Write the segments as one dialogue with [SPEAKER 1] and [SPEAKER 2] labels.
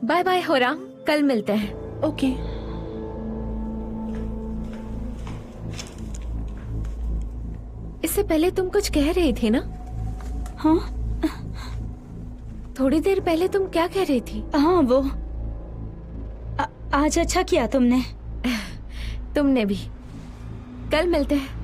[SPEAKER 1] Bye bye होरांग, कल मिलते हैं।
[SPEAKER 2] ओके।
[SPEAKER 1] इससे पहले तुम कुछ कह रही थी ना?
[SPEAKER 2] हाँ
[SPEAKER 1] थोड़ी देर पहले तुम क्या कह रही थी?
[SPEAKER 2] हाँ वो आज अच्छा किया तुमने।
[SPEAKER 1] तुमने भी। कल मिलते हैं।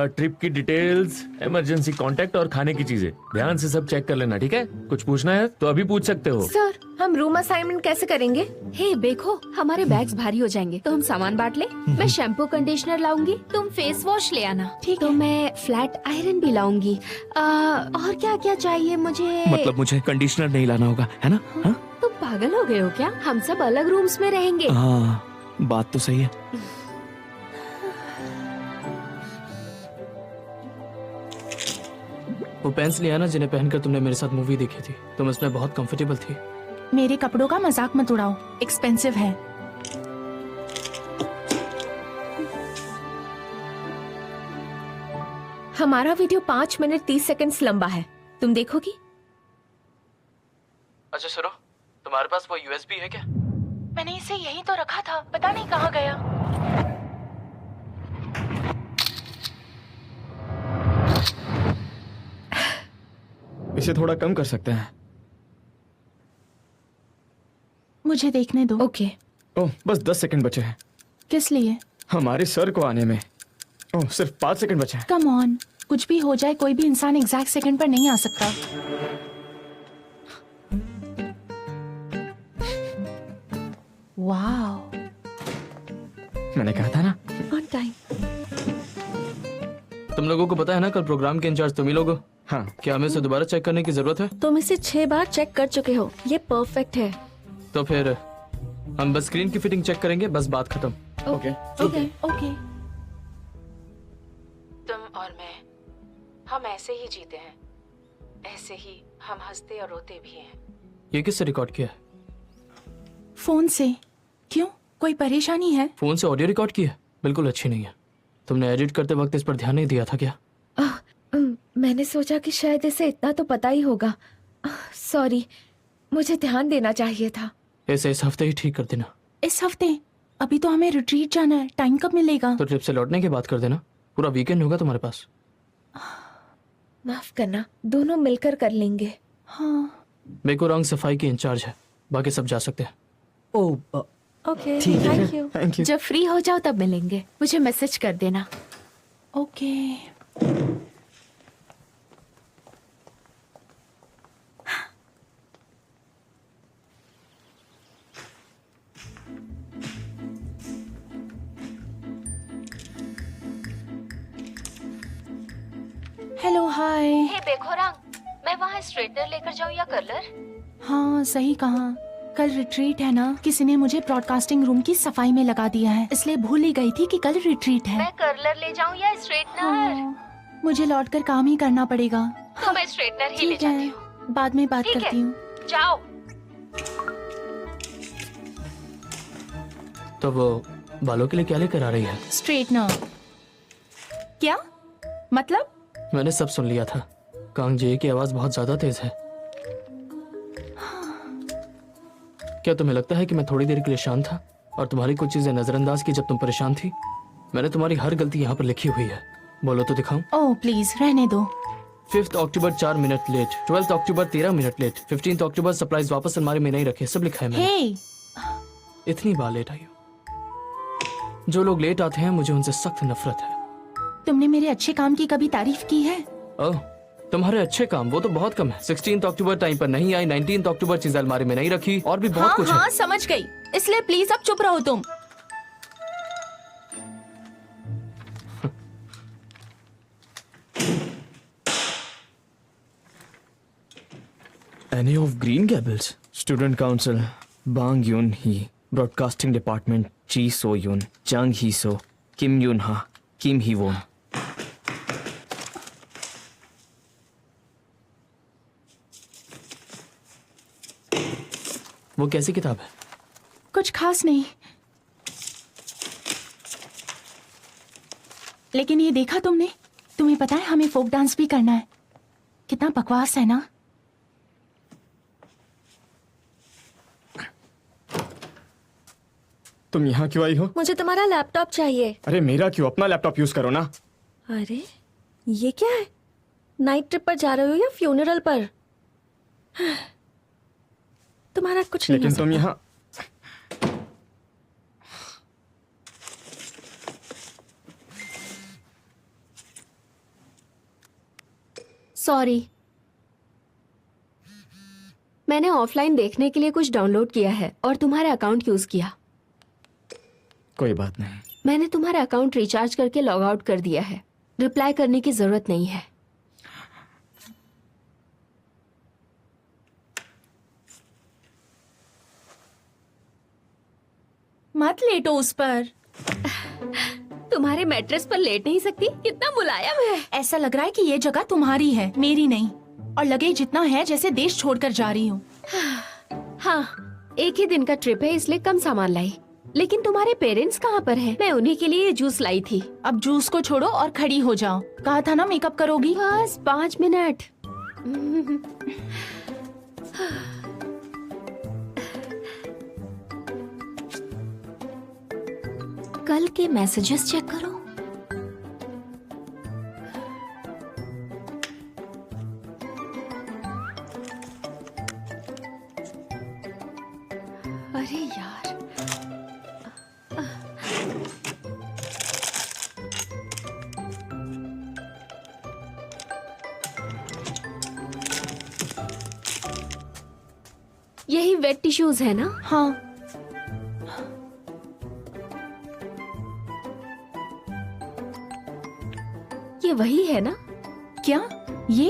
[SPEAKER 3] ट्रिप की डिटेल्स, इमरजेंसी कांटेक्ट और खाने की चीजें ध्यान से सब चेक कर लेना, ठीक है? कुछ पूछना है तो अभी पूछ सकते हो।
[SPEAKER 1] सर, हम रूम असाइनमेंट कैसे करेंगे?
[SPEAKER 4] हे देखो, हमारे बैग्स भारी हो जाएंगे तो हम सामान बांट ले। मैं शैम्पू कंडीशनर लाऊंगी, तुम फेस वॉश ले आना।
[SPEAKER 2] ठीक
[SPEAKER 4] तो
[SPEAKER 2] है।
[SPEAKER 4] मैं फ्लैट आयरन भी लाऊंगी। और क्या क्या चाहिए मुझे?
[SPEAKER 5] मतलब मुझे कंडीशनर नहीं लाना होगा, है ना? हाँ
[SPEAKER 4] तुम पागल हो गए हो क्या? हम सब अलग रूम्स में रहेंगे।
[SPEAKER 5] हाँ, बात तो सही है। वो पेंस लिया ना जिन्हें पहनकर तुमने मेरे साथ मूवी देखी थी, तुम इसमें बहुत कंफर्टेबल थी।
[SPEAKER 2] मेरे कपड़ों का मजाक मत उड़ाओ, एक्सपेंसिव है।
[SPEAKER 1] हमारा वीडियो 5 मिनट 30 सेकंड्स लंबा है, तुम देखोगी?
[SPEAKER 5] अच्छा सुनो, तुम्हारे पास वो यूएसबी है क्या?
[SPEAKER 2] मैंने इसे यहीं तो रखा था, पता नहीं कहाँ गया।
[SPEAKER 6] इसे थोड़ा कम कर सकते हैं।
[SPEAKER 2] मुझे देखने दो।
[SPEAKER 1] ओके।
[SPEAKER 6] ओह, बस 10 सेकंड बचे हैं
[SPEAKER 2] किस लिए?
[SPEAKER 6] हमारे सर को आने में। ओह, सिर्फ 5 सेकंड बचे हैं।
[SPEAKER 2] कम ऑन, कुछ भी हो जाए कोई भी इंसान एग्जैक्ट सेकंड पर नहीं आ सकता। वाह,
[SPEAKER 6] मैंने कहा था ना।
[SPEAKER 1] On time.
[SPEAKER 5] तुम लोगों को पता है ना कल प्रोग्राम के इंचार्ज तुम ही लोग हो।
[SPEAKER 6] हाँ,
[SPEAKER 5] क्या हमें इसे दोबारा चेक करने की जरूरत है?
[SPEAKER 1] तुम इसे 6 बार चेक कर चुके हो, ये परफेक्ट है।
[SPEAKER 5] तो फिर हम बस स्क्रीन की फिटिंग चेक करेंगे, बस बात खत्म।
[SPEAKER 6] ओके।
[SPEAKER 2] Okay okay.
[SPEAKER 7] तुम और मैं, हम ऐसे ही जीते हैं, ऐसे ही हम हंसते और रोते भी हैं।
[SPEAKER 5] ये किससे रिकॉर्ड किया है?
[SPEAKER 2] फोन से। क्यों, कोई परेशानी है?
[SPEAKER 5] फोन से ऑडियो रिकॉर्ड किया है? बिल्कुल अच्छी नहीं है। तुमने एडिट करते वक्त इस पर ध्यान नहीं दिया था क्या?
[SPEAKER 1] मैंने सोचा कि शायद इसे इतना तो पता ही होगा। सॉरी, मुझे ध्यान देना चाहिए था।
[SPEAKER 5] इस हफ्ते ही ठीक कर देना।
[SPEAKER 2] इस हफ्ते? अभी तो हमें रिट्रीट जाना है, टाइम कब मिलेगा?
[SPEAKER 5] तो ट्रिप से लौटने के बाद कर देना, पूरा वीकेंड होगा तुम्हारे पास।
[SPEAKER 1] माफ करना, दोनों मिलकर कर लेंगे।
[SPEAKER 2] हाँ।
[SPEAKER 5] बेकोरंग सफाई की इंचार्ज है, बाकी सब जा सकते हैं।
[SPEAKER 1] ओके,
[SPEAKER 6] ठीक है।
[SPEAKER 1] Thank you.
[SPEAKER 6] Thank you.
[SPEAKER 1] जब फ्री हो जाओ तब मिलेंगे, मुझे मैसेज कर देना।
[SPEAKER 2] ओके। Hello hi.
[SPEAKER 7] हे बेखोरांग, मैं वहाँ स्ट्रेटनर लेकर जाऊँ या कर्लर?
[SPEAKER 2] हाँ सही कहा, कल रिट्रीट है ना, किसी ने मुझे ब्रॉडकास्टिंग रूम की सफाई में लगा दिया है, इसलिए भूल ही गई थी कि कल रिट्रीट है।
[SPEAKER 7] मैं कर्लर ले जाऊँ या स्ट्रेटनर?
[SPEAKER 2] हाँ, मुझे लौटकर काम ही करना पड़ेगा।
[SPEAKER 7] तो मैं स्ट्रेटनर ही ले
[SPEAKER 2] ठीक
[SPEAKER 7] जाती
[SPEAKER 2] है,
[SPEAKER 7] हूँ।
[SPEAKER 2] बाद में बात
[SPEAKER 7] ठीक है।
[SPEAKER 2] करती हूँ।
[SPEAKER 7] जाओ।
[SPEAKER 5] तो वो बालों के लिए क्या लेकर आ रही है?
[SPEAKER 2] स्ट्रेटनर। क्या मतलब?
[SPEAKER 5] मैंने सब सुन लिया था। कांग जे की आवाज बहुत ज्यादा तेज है। क्या तुम्हें लगता है कि मैं थोड़ी देर के लिए शांत था और तुम्हारी कुछ चीजें नजरअंदाज की जब तुम परेशान थी? मैंने तुम्हारी हर गलती यहाँ पर लिखी हुई है, बोलो तो दिखाऊं?
[SPEAKER 2] ओह प्लीज रहने दो।
[SPEAKER 5] 5 अक्टूबर 4 मिनट लेट, 12 अक्टूबर 13 मिनट लेट, 15 अक्टूबर सप्लाईज वापस अलमारी में नहीं रखे, सब लिखा है मैंने।
[SPEAKER 2] हे,
[SPEAKER 5] इतनी बार लेट आई हो। जो लोग लेट आते हैं मुझे उनसे सख्त नफरत है।
[SPEAKER 2] तुमने मेरे अच्छे काम की कभी तारीफ की है?
[SPEAKER 5] ओह, तुम्हारे अच्छे काम वो तो बहुत कम है। 16 अक्टूबर टाइम पर नहीं आई, 19 अक्टूबर चीज अलमारी में नहीं रखी, और भी बहुत
[SPEAKER 2] हाँ
[SPEAKER 5] कुछ
[SPEAKER 2] हाँ
[SPEAKER 5] है।
[SPEAKER 2] समझ गई, इसलिए प्लीज अब चुप रहो तुम।
[SPEAKER 6] Any of Green Gables? Student Council, Bang Yun Hee. Broadcasting Department, Ji So Yun, Jang Hee So, Kim Yun Ha, Kim Hee Won.
[SPEAKER 5] वो कैसी किताब है?
[SPEAKER 2] कुछ खास नहीं, लेकिन ये देखा तुमने? तुम्हें पता है हमें फोक डांस भी करना है। कितना बकवास है ना।
[SPEAKER 6] तुम यहाँ क्यों आई हो?
[SPEAKER 1] मुझे तुम्हारा लैपटॉप चाहिए।
[SPEAKER 6] अरे मेरा क्यों, अपना लैपटॉप यूज करो ना।
[SPEAKER 1] अरे ये क्या है? नाइट ट्रिप पर जा रहे हो या फ्यूनरल पर? तुम्हारा कुछ नहीं
[SPEAKER 6] लेकिन
[SPEAKER 1] हो
[SPEAKER 6] तुम
[SPEAKER 1] सकता।
[SPEAKER 6] यहाँ
[SPEAKER 4] सॉरी, मैंने ऑफलाइन देखने के लिए कुछ डाउनलोड किया है और तुम्हारा अकाउंट यूज किया।
[SPEAKER 6] कोई बात नहीं।
[SPEAKER 4] मैंने तुम्हारा अकाउंट रिचार्ज करके लॉग आउट कर दिया है। रिप्लाई करने की जरूरत नहीं है।
[SPEAKER 2] मत लेटो उस पर।
[SPEAKER 4] तुम्हारे मैट्रेस पर लेट नहीं सकती? कितना मुलायम है।
[SPEAKER 2] ऐसा लग रहा है कि ये जगह तुम्हारी है, मेरी नहीं। और लगे जितना है जैसे देश छोड़कर जा रही हूँ।
[SPEAKER 4] हाँ, एक ही दिन का ट्रिप है इसलिए कम सामान लाई। लेकिन तुम्हारे पेरेंट्स कहाँ पर हैं? मैं उन्हीं के लिए ये जूस लाई थी।
[SPEAKER 2] अब जूस को छोड़ो और खड़ी हो जाओ। कहा था ना मेकअप करोगी।
[SPEAKER 4] बस 5 मिनट। कल के मैसेजेस चेक करो। अरे यार, यही वेट टिश्यूज है ना?
[SPEAKER 2] हाँ,
[SPEAKER 4] ये वही है ना?
[SPEAKER 2] क्या ये?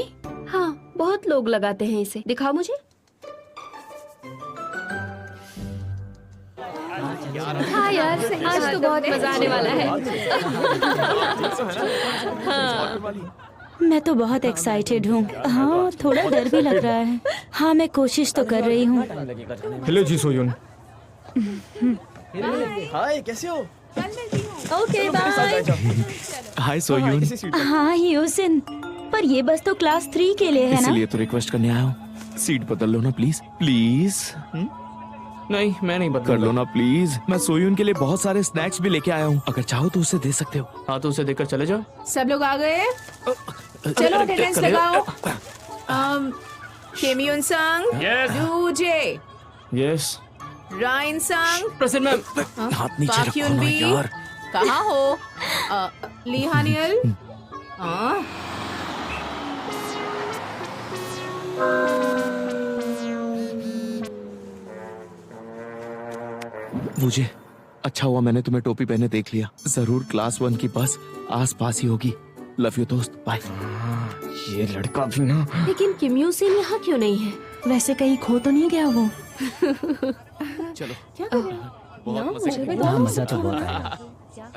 [SPEAKER 4] हाँ, बहुत लोग लगाते हैं इसे। दिखाओ मुझे। हाँ यार, आज तो बहुत मजा आने वाला है।
[SPEAKER 8] मैं तो बहुत एक्साइटेड हूँ। हाँ, थोड़ा डर भी लग रहा है। हाँ, मैं कोशिश तो कर रही हूँ।
[SPEAKER 6] हेलो जी सोयुन।
[SPEAKER 9] हाय, कैसे हो?
[SPEAKER 8] Okay bye.
[SPEAKER 9] Hi Soyun.
[SPEAKER 8] हाँ ह्यूसिन, पर ये बस तो क्लास 3 के लिए है ना?
[SPEAKER 9] इसलिए तो रिक्वेस्ट करने आया हूँ। सीट बदल लो ना प्लीज, प्लीज।
[SPEAKER 5] नहीं, मैं नहीं
[SPEAKER 9] कर
[SPEAKER 5] बदलूंगा।
[SPEAKER 9] लो ना प्लीज। मैं सोयून के लिए बहुत सारे स्नैक्स भी लेके आया हूँ, अगर चाहो तो उसे दे सकते हो।
[SPEAKER 5] हाँ, तो उसे देकर चले जाओ।
[SPEAKER 10] सब लोग आ गए? चलो अटेंडेंस लगाओ। किम युन संग,
[SPEAKER 3] यस
[SPEAKER 10] दूजे,
[SPEAKER 6] यस।
[SPEAKER 10] राइन संग,
[SPEAKER 5] प्रेसिडेंट मैम।
[SPEAKER 9] हाथ नीचे
[SPEAKER 10] पाक
[SPEAKER 9] रखो
[SPEAKER 10] युन
[SPEAKER 9] ना
[SPEAKER 10] बी,
[SPEAKER 9] यार।
[SPEAKER 10] कहाँ हो? ली हानियल, हाँ,
[SPEAKER 9] मुझे अच्छा हुआ मैंने तुम्हें टोपी पहने देख लिया। जरूर क्लास 1 की बस आस पास ही होगी। लव यू दोस्त, बाय।
[SPEAKER 6] ये लड़का भी ना।
[SPEAKER 4] लेकिन किम यू सिन यहाँ क्यों नहीं है?
[SPEAKER 2] वैसे कहीं खो तो नहीं गया वो?
[SPEAKER 9] चलो।
[SPEAKER 11] मजा तो बहुत आया।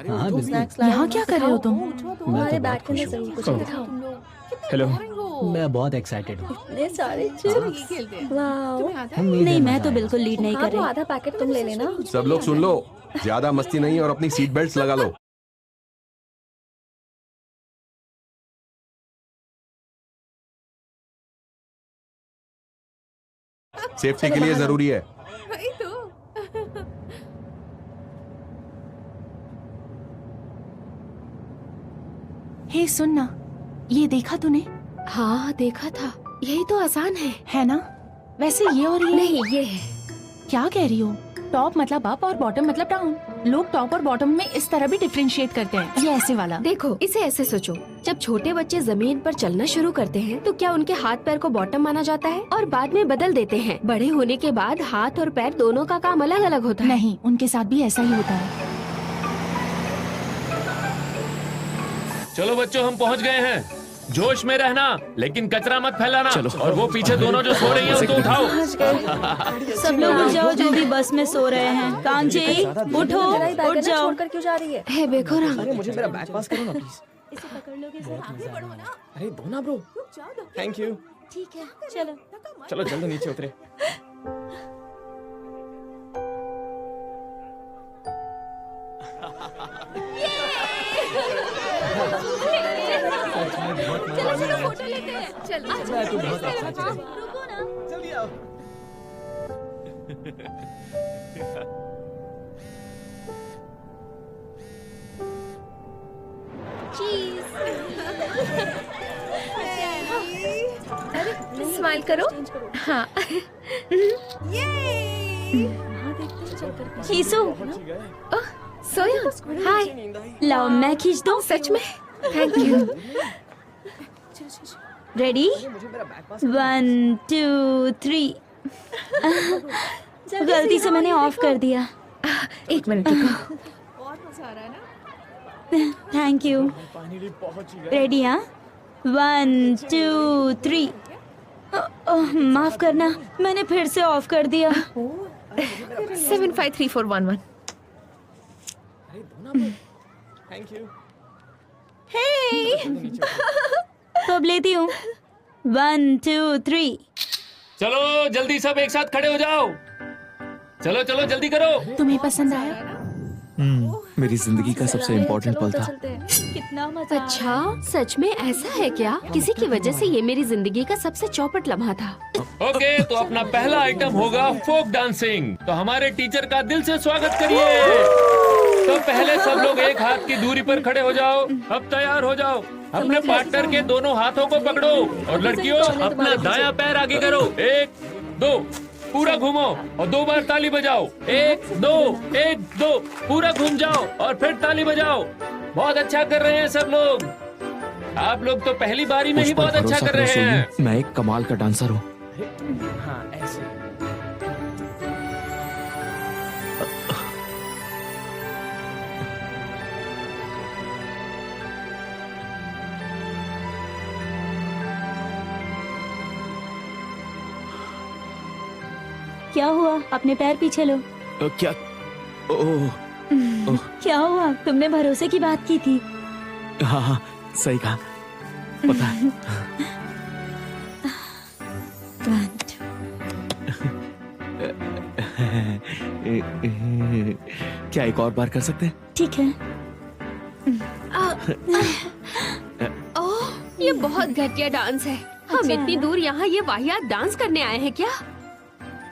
[SPEAKER 11] हाँ बिल्कुल।
[SPEAKER 2] यहाँ क्या कर रहे हो तुम?
[SPEAKER 11] मैं तो बहुत खुश हूँ।
[SPEAKER 6] हेलो।
[SPEAKER 11] मैं बहुत एक्साइटेड हूँ।
[SPEAKER 8] नहीं, मैं तो बिल्कुल लीड नहीं कर रही।
[SPEAKER 1] आधा पैकेट तुम ले लेना।
[SPEAKER 12] सब लोग सुन लो, ज्यादा मस्ती नहीं और अपनी सीट बेल्ट लगा लो। सेफ्टी के लिए जरूरी है।
[SPEAKER 10] वही तो।
[SPEAKER 2] हे सुनना, ये देखा तूने?
[SPEAKER 4] हाँ, देखा था। यही तो आसान है
[SPEAKER 2] ना? वैसे ये और ये
[SPEAKER 4] नहीं, ये है।
[SPEAKER 2] क्या कह रही हो? टॉप मतलब अप और बॉटम मतलब डाउन। लोग टॉप और बॉटम में इस तरह भी डिफरेंशिएट करते हैं। ये ऐसे वाला।
[SPEAKER 4] देखो, इसे ऐसे सोचो, जब छोटे बच्चे जमीन पर चलना शुरू करते हैं तो क्या उनके हाथ पैर को बॉटम माना जाता है और बाद में बदल देते हैं? बड़े होने के बाद हाथ और पैर दोनों का काम अलग अलग होता है।
[SPEAKER 2] नहीं, उनके साथ भी ऐसा ही होता है।
[SPEAKER 3] चलो बच्चों, हम पहुंच गए हैं। जोश में रहना, लेकिन कचरा मत फैलाना।
[SPEAKER 9] चलो।
[SPEAKER 3] और वो पीछे दोनों जो सो रही हैं उनको उठाओ।
[SPEAKER 8] सब लोग उठ जाओ जो भी बस में सो रहे हैं। कांची, उठो, उठ जाओ।
[SPEAKER 1] छोड़कर क्यों जा रही है?
[SPEAKER 4] हे बेखोरा,
[SPEAKER 6] अरे मुझे मेरा बैग पास करो ना प्लीज।
[SPEAKER 8] इसे पकड़ लोगे सर?
[SPEAKER 6] अरे दो ना ब्रो। Thank you.
[SPEAKER 8] ठीक है, चलो।
[SPEAKER 6] चलो जल्दी नीचे उतरे।
[SPEAKER 4] चलो फोटो लेते हैं।
[SPEAKER 1] अरे स्माइल करो। हाँ
[SPEAKER 8] खींचो।
[SPEAKER 1] ओह सोया हाय।
[SPEAKER 8] लाओ मैं खींच दूं।
[SPEAKER 1] सच में थैंक यू।
[SPEAKER 8] रेडी 1 2 3। गलती से मैंने ऑफ कर दिया।
[SPEAKER 1] एक मिनट रुको।
[SPEAKER 8] Thank you. रेडी हाँ 1 2 3। माफ करना मैंने फिर से ऑफ कर दिया।
[SPEAKER 1] 753411।
[SPEAKER 8] तो अब लेती हूँ 1 2 3।
[SPEAKER 3] चलो जल्दी सब एक साथ खड़े हो जाओ। चलो चलो जल्दी करो।
[SPEAKER 2] तुम्हें पसंद आया?
[SPEAKER 9] मेरी जिंदगी का सबसे इम्पोर्टेंट पल था।
[SPEAKER 8] कितना मजा।
[SPEAKER 4] अच्छा सच में ऐसा है क्या? किसी की वजह से ये मेरी जिंदगी का सबसे चौपट लम्हा था।
[SPEAKER 3] ओके तो अपना पहला आइटम होगा फोक डांसिंग। तो हमारे टीचर का दिल से स्वागत करिए। तो पहले सब लोग एक हाथ की दूरी पर खड़े हो जाओ। अब तैयार हो जाओ। अपने पार्टनर के दोनों हाथों को पकड़ो और लड़कियों अपना दायां पैर आगे करो। 1 2 पूरा घूमो और 2 बार ताली बजाओ। 1 2 1 2 पूरा घूम जाओ और फिर ताली बजाओ। बहुत अच्छा कर रहे हैं सब लोग। आप लोग तो पहली बारी में ही बहुत अच्छा कर रहे हैं।
[SPEAKER 9] मैं एक कमाल का डांसर हूँ।
[SPEAKER 6] हाँ ऐसे।
[SPEAKER 8] क्या हुआ? अपने पैर पीछे लो।
[SPEAKER 9] क्या? ओह
[SPEAKER 8] क्या हुआ? तुमने भरोसे की बात की थी।
[SPEAKER 9] हाँ हाँ सही कहा। पता है। क्या एक और बार कर सकते हैं?
[SPEAKER 8] ठीक है।
[SPEAKER 4] ओह ये बहुत घटिया डांस है। हम इतनी दूर यहाँ ये वाहियात डांस करने आए हैं क्या?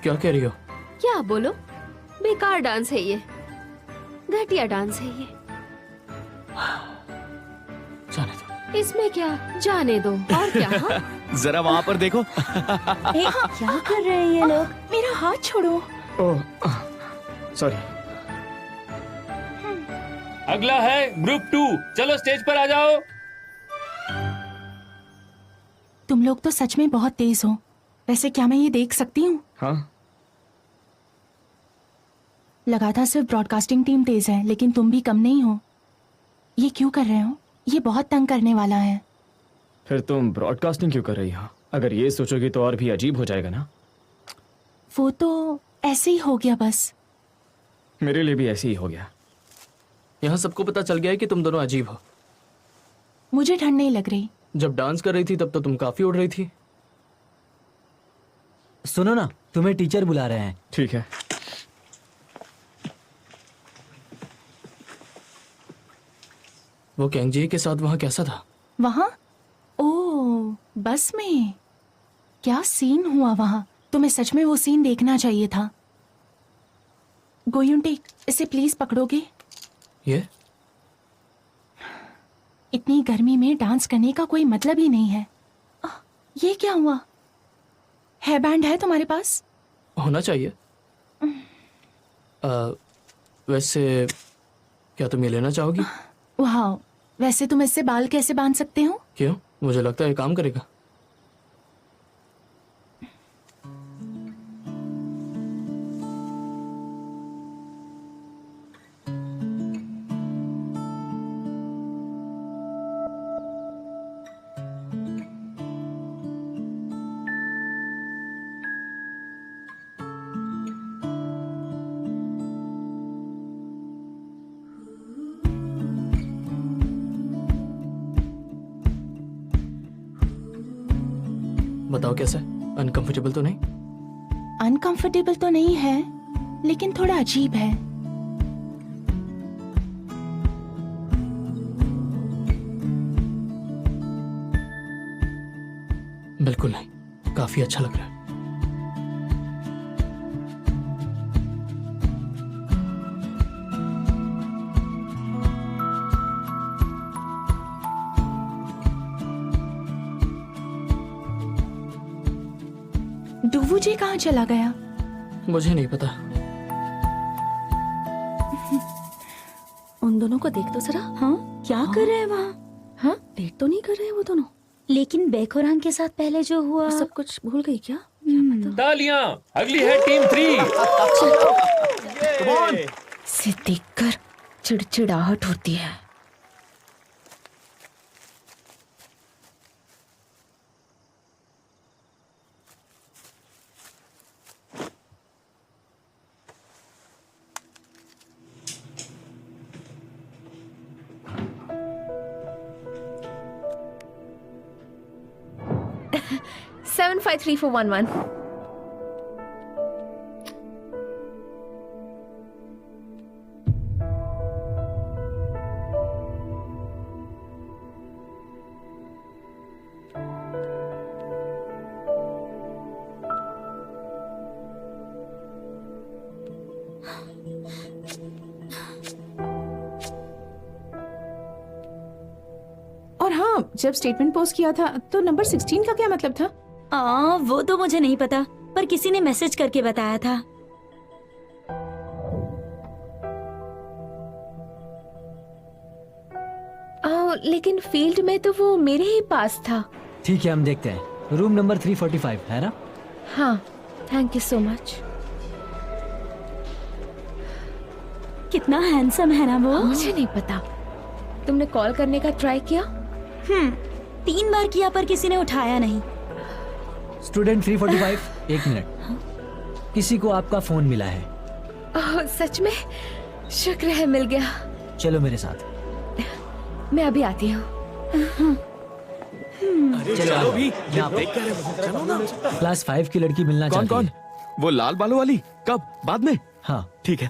[SPEAKER 5] क्या कह रही हो?
[SPEAKER 4] क्या बोलो? बेकार डांस है ये। घटिया डांस है ये।
[SPEAKER 5] जाने दो।
[SPEAKER 4] इसमें क्या जाने दो और क्या? हाँ?
[SPEAKER 9] जरा वहाँ पर देखो।
[SPEAKER 8] क्या कर रहे हैं ये लोग?
[SPEAKER 2] मेरा हाथ छोड़ो।
[SPEAKER 6] Oh sorry.
[SPEAKER 3] अगला है ग्रुप 2। चलो स्टेज पर आ जाओ।
[SPEAKER 2] तुम लोग तो सच में बहुत तेज हो। वैसे क्या मैं ये देख सकती हूँ?
[SPEAKER 6] हाँ
[SPEAKER 2] लगा था सिर्फ ब्रॉडकास्टिंग टीम तेज है, लेकिन तुम भी कम नहीं हो। ये क्यों कर रहे हो? ये बहुत तंग करने वाला है।
[SPEAKER 6] फिर तुम ब्रॉडकास्टिंग क्यों कर रही हो? अगर ये सोचोगी तो और भी अजीब हो जाएगा ना।
[SPEAKER 2] वो तो ऐसे ही हो गया बस।
[SPEAKER 6] मेरे लिए भी ऐसे ही हो गया।
[SPEAKER 5] यहाँ सबको पता चल गया है कि तुम दोनों अजीब हो।
[SPEAKER 2] मुझे ठंड नहीं लग रही।
[SPEAKER 5] जब डांस कर रही थी तब तो तुम काफी उड़ रही थी।
[SPEAKER 11] सुनो ना, तुम्हें टीचर बुला रहे हैं।
[SPEAKER 6] ठीक है।
[SPEAKER 5] वो कैंगजी के साथ वहाँ कैसा था?
[SPEAKER 2] वहाँ? ओह बस में क्या सीन हुआ वहाँ? तुम्हें सच में वो सीन देखना चाहिए था। गोयुंटे इसे प्लीज पकड़ोगे?
[SPEAKER 5] ये
[SPEAKER 2] इतनी गर्मी में डांस करने का कोई मतलब ही नहीं है। ये क्या हुआ? हेयर बैंड है तुम्हारे पास?
[SPEAKER 5] होना चाहिए। वैसे क्या तुम ये लेना चाहोगी?
[SPEAKER 2] वाह, वैसे तुम इससे बाल कैसे बांध सकते हो?
[SPEAKER 5] क्यों? मुझे लगता है ये काम करेगा। बताओ कैसा है? अनकंफर्टेबल तो नहीं?
[SPEAKER 2] अनकंफर्टेबल तो नहीं है, लेकिन थोड़ा अजीब है।
[SPEAKER 5] बिल्कुल नहीं, काफी अच्छा लग रहा है।
[SPEAKER 2] डूवू जी कहाँ चला गया?
[SPEAKER 5] मुझे नहीं पता।
[SPEAKER 4] उन दोनों को देख तो जरा।
[SPEAKER 8] हाँ क्या कर रहे हैं वहाँ?
[SPEAKER 4] हाँ, डेट तो नहीं कर रहे हैं वो दोनों।
[SPEAKER 8] लेकिन बेखुरान के साथ पहले जो हुआ
[SPEAKER 4] सब कुछ भूल गई क्या?
[SPEAKER 3] तालियां, अगली है टीम 3।
[SPEAKER 1] इसे देखकर चिड़चिड़ाहट होती है। Seven 53411.
[SPEAKER 10] और हाँ, जब स्टेटमेंट पोस्ट किया था तो नंबर 16 का क्या मतलब था?
[SPEAKER 8] वो तो मुझे नहीं पता, पर किसी ने मैसेज करके बताया था।
[SPEAKER 1] लेकिन फील्ड में तो वो मेरे ही पास था।
[SPEAKER 11] ठीक है, हम देखते हैं। रूम नंबर 345 है ना?
[SPEAKER 1] हाँ, थैंक यू सो मच।
[SPEAKER 8] कितना हैंडसम है ना वो।
[SPEAKER 1] मुझे नहीं पता। तुमने कॉल करने का ट्राई किया?
[SPEAKER 8] 3 बार किया पर किसी ने उठाया नहीं।
[SPEAKER 11] स्टूडेंट 345, एक मिनट। किसी को आपका फोन मिला है।
[SPEAKER 1] सच में? शुक्र है मिल गया।
[SPEAKER 11] चलो मेरे साथ।
[SPEAKER 1] मैं अभी आती हूँ।
[SPEAKER 11] चलो भी क्लास 5 की लड़की मिलना
[SPEAKER 9] कौन
[SPEAKER 11] चाहती
[SPEAKER 9] कौन?
[SPEAKER 11] है।
[SPEAKER 9] वो लाल बालों वाली? कब? बाद में?
[SPEAKER 11] हाँ
[SPEAKER 9] ठीक है।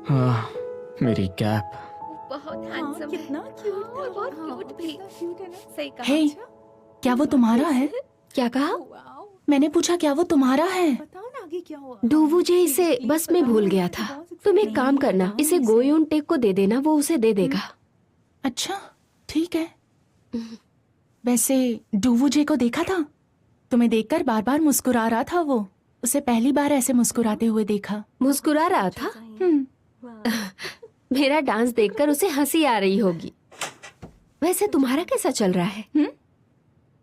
[SPEAKER 9] हाँ, मेरी कैप।
[SPEAKER 1] बहुत हैंडसम है।
[SPEAKER 8] कितना क्यूट था।
[SPEAKER 1] बहुत क्यूट भी। सही कहा।
[SPEAKER 2] हे, क्या वो तुम्हारा है?
[SPEAKER 4] क्या कहा?
[SPEAKER 2] मैंने पूछा क्या वो तुम्हारा है?
[SPEAKER 4] डूवू जे इसे बस में भूल गया था। तुम एक काम करना, इसे गोयून टेक को दे देना, वो उसे दे देगा।
[SPEAKER 2] अच्छा, ठीक है। वैसे डूवू जे को देखा था? तुम्हें देखकर बार बार मुस्कुरा रहा था वो। उसे पहली बार ऐसे मुस्कुराते हुए देखा।
[SPEAKER 4] मुस्कुरा रहा था? मेरा डांस देखकर उसे हंसी आ रही होगी। वैसे तुम्हारा कैसा चल रहा है?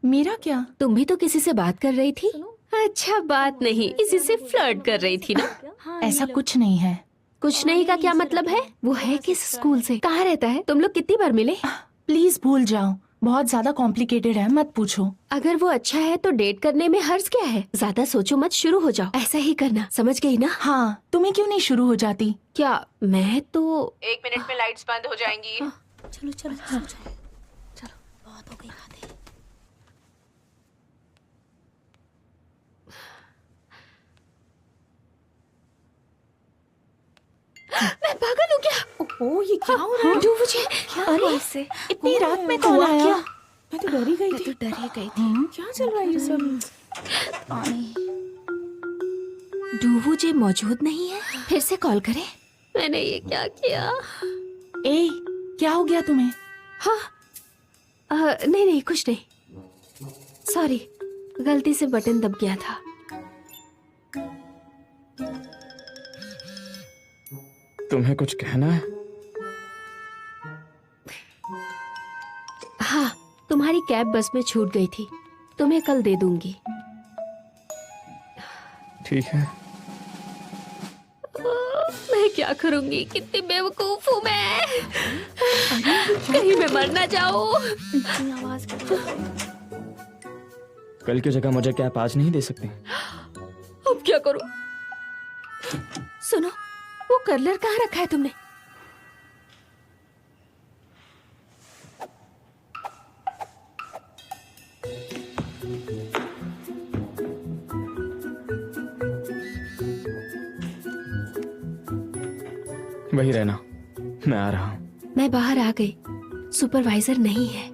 [SPEAKER 2] मेरा क्या?
[SPEAKER 4] तुम भी तो किसी से बात कर रही थी। अच्छा, बात नहीं, किसी से फ्लर्ट कर रही थी ना?
[SPEAKER 2] ऐसा कुछ नहीं है।
[SPEAKER 4] कुछ नहीं का क्या मतलब है? वो है किस स्कूल से? कहाँ रहता है? तुम लोग कितनी बार मिले?
[SPEAKER 2] प्लीज भूल जाओ, बहुत ज्यादा कॉम्प्लिकेटेड है, मत पूछो।
[SPEAKER 4] अगर वो अच्छा है तो डेट करने में हर्ज क्या है? ज्यादा सोचो मत, शुरू हो जाओ। ऐसा ही करना, समझ गई ना?
[SPEAKER 2] हाँ, तुम्हें क्यों नहीं शुरू हो जाती?
[SPEAKER 4] क्या मैं तो
[SPEAKER 7] 1 मिनट में लाइट्स बंद हो जाएंगी।
[SPEAKER 8] चलो चलो चलो, बहुत हो गई बातें।
[SPEAKER 4] मैं पागल हूँ क्या?
[SPEAKER 10] ओह, ये क्या हो रहा है?
[SPEAKER 4] डूबू जी,
[SPEAKER 1] अरे ऐसे
[SPEAKER 2] इतनी रात में कौन आया?
[SPEAKER 10] क्या? मैं तो डर ही गई
[SPEAKER 1] मैं
[SPEAKER 10] थी।
[SPEAKER 1] तो डर ही गई थी।
[SPEAKER 10] क्या चल रहा है ये सब?
[SPEAKER 4] डूबू जी मौजूद नहीं है। फिर से कॉल करें? मैंने ये क्या किया?
[SPEAKER 2] ए, क्या हो गया तुम्हें?
[SPEAKER 4] हाँ, नहीं नहीं, कुछ नहीं। सॉरी, गलती से बटन दब गया था।
[SPEAKER 9] तुम्हें कुछ कहना है?
[SPEAKER 4] हाँ, तुम्हारी कैब बस में छूट गई थी, तुम्हें कल दे दूंगी।
[SPEAKER 9] ठीक है।
[SPEAKER 4] मैं क्या करूंगी? कितनी बेवकूफ हूँ मैं। कहीं मैं मर ना जाऊं।
[SPEAKER 6] कल की जगह मुझे कैप आज नहीं दे सकती?
[SPEAKER 4] अब क्या करूं? सुनो, वो कर्लर कहाँ रखा है तुमने?
[SPEAKER 6] वही रहना, मैं आ रहा हूँ।
[SPEAKER 4] मैं बाहर आ गई, सुपरवाइजर नहीं है।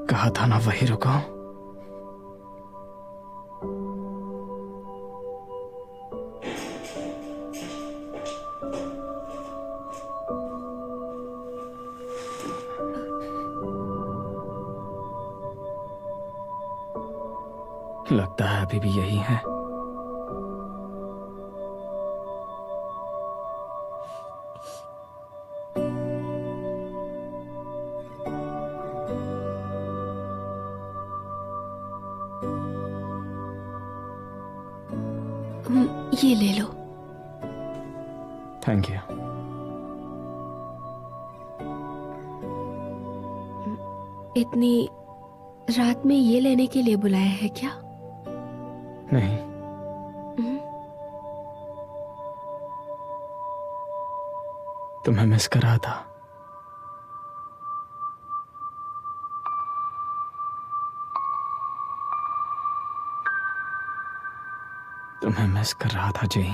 [SPEAKER 6] कहा था ना वही रुको। लगता है अभी भी यही है।
[SPEAKER 4] ये ले लो।
[SPEAKER 6] Thank you.
[SPEAKER 4] इतनी रात में ये लेने के लिए बुलाया है क्या?
[SPEAKER 6] नहीं, तुम्हें मिस कर रहा था। तुम्हें मिस कर रहा था जी।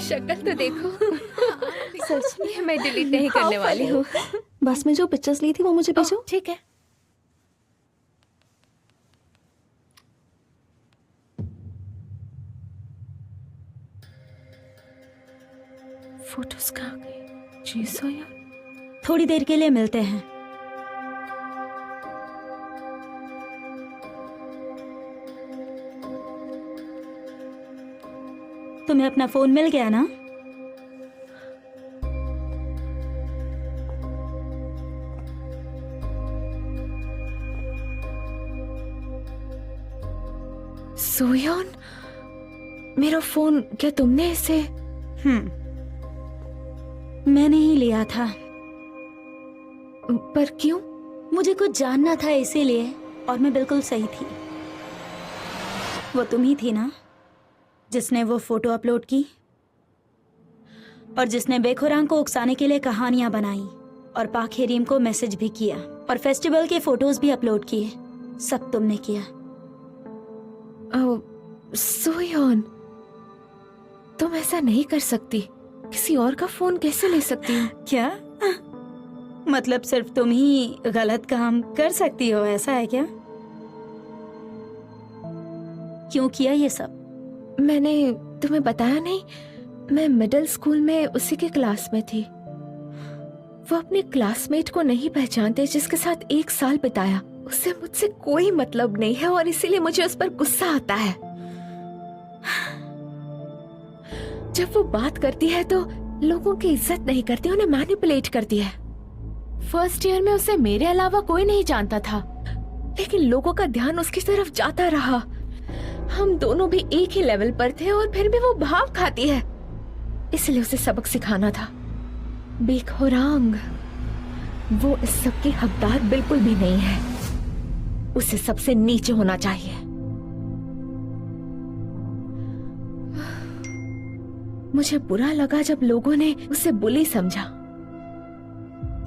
[SPEAKER 1] शक्ल तो देखो। सच में मैं डिलीट नहीं करने वाली हूँ।
[SPEAKER 13] बस में जो पिक्चर्स ली थी वो मुझे भेजो।
[SPEAKER 1] ठीक है। फोटोज कहाँ गई? जी सोया।
[SPEAKER 8] थोड़ी देर के लिए मिलते हैं। तुम्हें अपना फोन मिल गया ना?
[SPEAKER 1] सोयान, मेरा फोन क्या तुमने इसे?
[SPEAKER 8] मैंने ही लिया था।
[SPEAKER 1] पर क्यों?
[SPEAKER 8] मुझे कुछ जानना था इसीलिए, और मैं बिल्कुल सही थी। वो तुम ही थी ना जिसने वो फोटो अपलोड की और जिसने बेखुरान को उकसाने के लिए कहानियां बनाई और पाक हेरीम को मैसेज भी किया और फेस्टिवल के फोटोज भी अपलोड किए। सब तुमने किया।
[SPEAKER 1] सोयान, तुम ऐसा नहीं कर सकती। किसी और का फोन कैसे ले सकती हो?
[SPEAKER 8] क्या मतलब सिर्फ तुम ही गलत काम कर सकती हो, ऐसा है क्या? क्यों किया ये सब?
[SPEAKER 1] मैंने तुम्हें बताया नहीं, मैं मिडिल स्कूल में उसी के क्लास में थी। वो अपने क्लासमेट को नहीं पहचानते जिसके साथ 1 साल बिताया। उससे मुझसे कोई मतलब नहीं है और इसीलिए मुझे उस पर गुस्सा आता है। जब वो बात करती है तो लोगों की इज्जत नहीं करती, उन्हें मैनिपुलेट करती है। फर्स्ट ईयर में उसे मेरे अलावा कोई नहीं जानता था, लेकिन लोगों का ध्यान उसकी तरफ जाता रहा। हम दोनों भी एक ही लेवल पर थे और फिर भी वो भाव खाती है। इसलिए उसे सबक सिखाना था। बेखुरांग, वो इस सब की हकदार बिल्कुल भी नहीं है। उसे सबसे नीचे होना चाहिए। मुझे बुरा लगा जब लोगों ने उसे बुली समझा।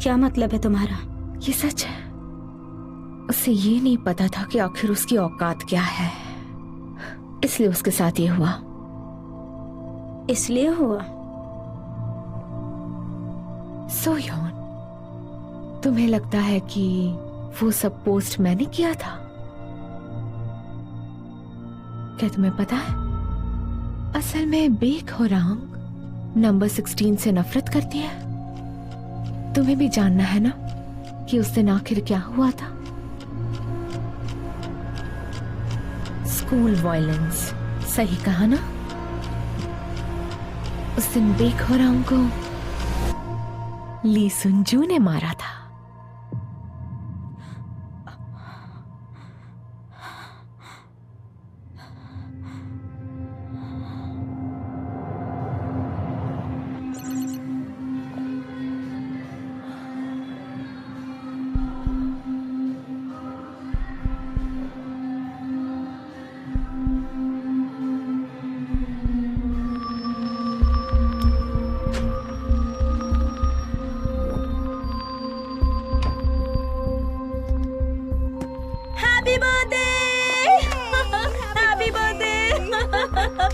[SPEAKER 8] क्या मतलब है तुम्हारा?
[SPEAKER 1] ये सच है। उसे ये नहीं पता था कि आखिर उसकी औकात क्या है, इसलिए उसके साथ ये हुआ।
[SPEAKER 8] इसलिए हुआ?
[SPEAKER 1] सोयान, तुम्हें लगता है कि वो सब पोस्ट मैंने किया था? क्या तुम्हें पता है, असल में बेखुरांग नंबर 16 से नफरत करती है। तुम्हें भी जानना है ना कि उस दिन आखिर क्या हुआ था। स्कूल वायलेंस, सही कहा ना? उस दिन बेखौराओं को ली सुनजू ने मारा था।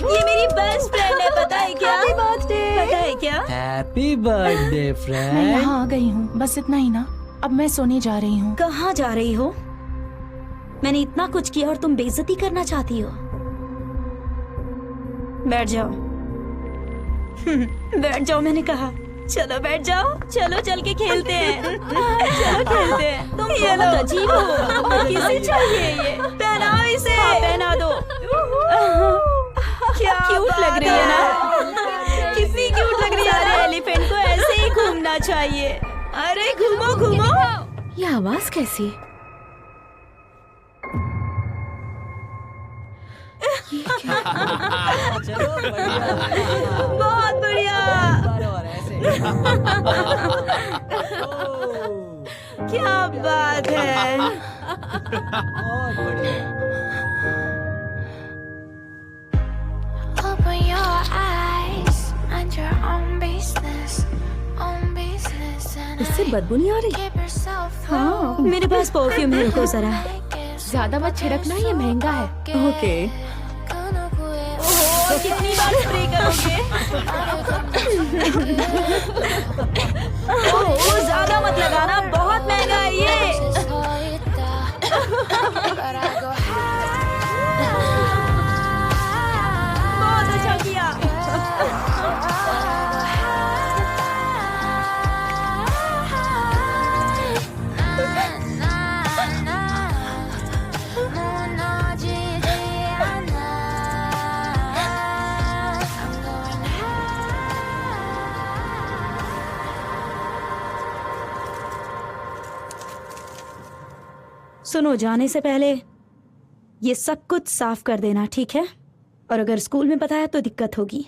[SPEAKER 8] ये मेरी बेस्ट फ्रेंड है, पता है क्या? Happy birthday. पता है क्या?
[SPEAKER 11] हैप्पी बर्थडे
[SPEAKER 2] मैं
[SPEAKER 11] फ्रेंड।
[SPEAKER 2] यहाँ आ गई हूँ, बस इतना ही ना। अब मैं सोने जा रही हूँ।
[SPEAKER 8] कहाँ जा रही हो? मैंने इतना कुछ किया और तुम बेइज्जती करना चाहती हो? बैठ जाओ। बैठ जाओ, मैंने कहा। चलो बैठ जाओ, चलो चल के खेलते हैं। चलो खेलते हैं। तुम बहुत अजीब हो। किसे चाहिए ये? पहनाओ इसे। हाँ, पहना दो। क्या क्यूट लग रही है ना? कितनी क्यूट लग रही है ना? एलिफेंट को ऐसे ही घूमना चाहिए। अरे घूमो घूमो।
[SPEAKER 1] ये आवाज कैसी?
[SPEAKER 11] चलो बढ़िया।
[SPEAKER 8] बहुत बढ़िया। क्या बात है।
[SPEAKER 11] बहुत बढ़िया।
[SPEAKER 14] Open your eyes, mind your own business, and
[SPEAKER 8] इससे बदबू नहीं आ रही?
[SPEAKER 14] keep yourself
[SPEAKER 8] हाँ, मेरे पास परफ्यूम है, रुको जरा।
[SPEAKER 1] ज्यादा मत छिड़कना, ये महंगा है।
[SPEAKER 8] ओके। ओहो, कितनी बार स्प्रे करोगे? ओहो, ज्यादा मत लगाना, बहुत महंगा है ये। बहुत अच्छा किया। सुनो, जाने से पहले ये सब कुछ साफ कर देना, ठीक है? और अगर स्कूल में पता है तो दिक्कत होगी।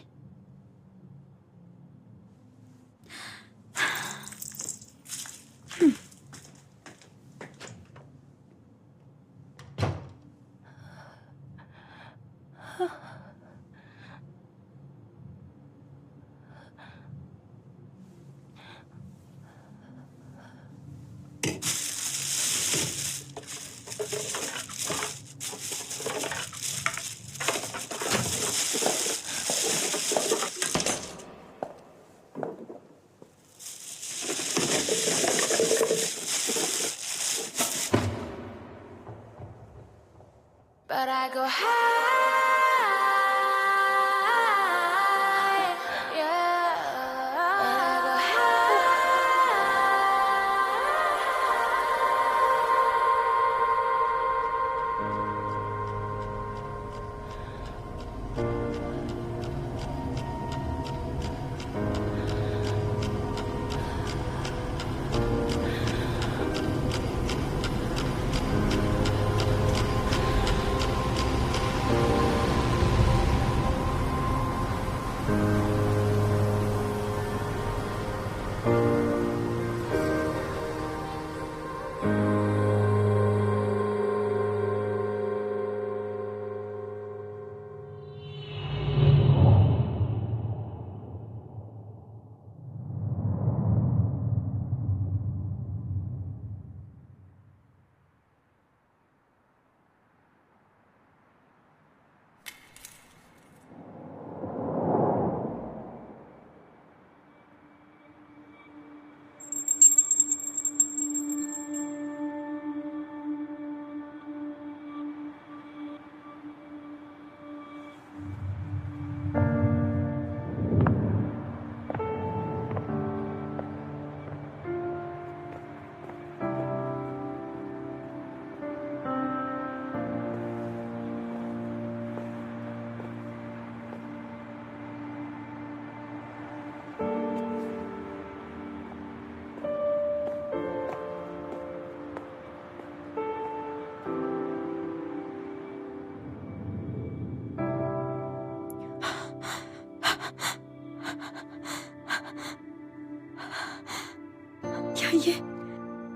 [SPEAKER 14] but I go high, yeah. But I go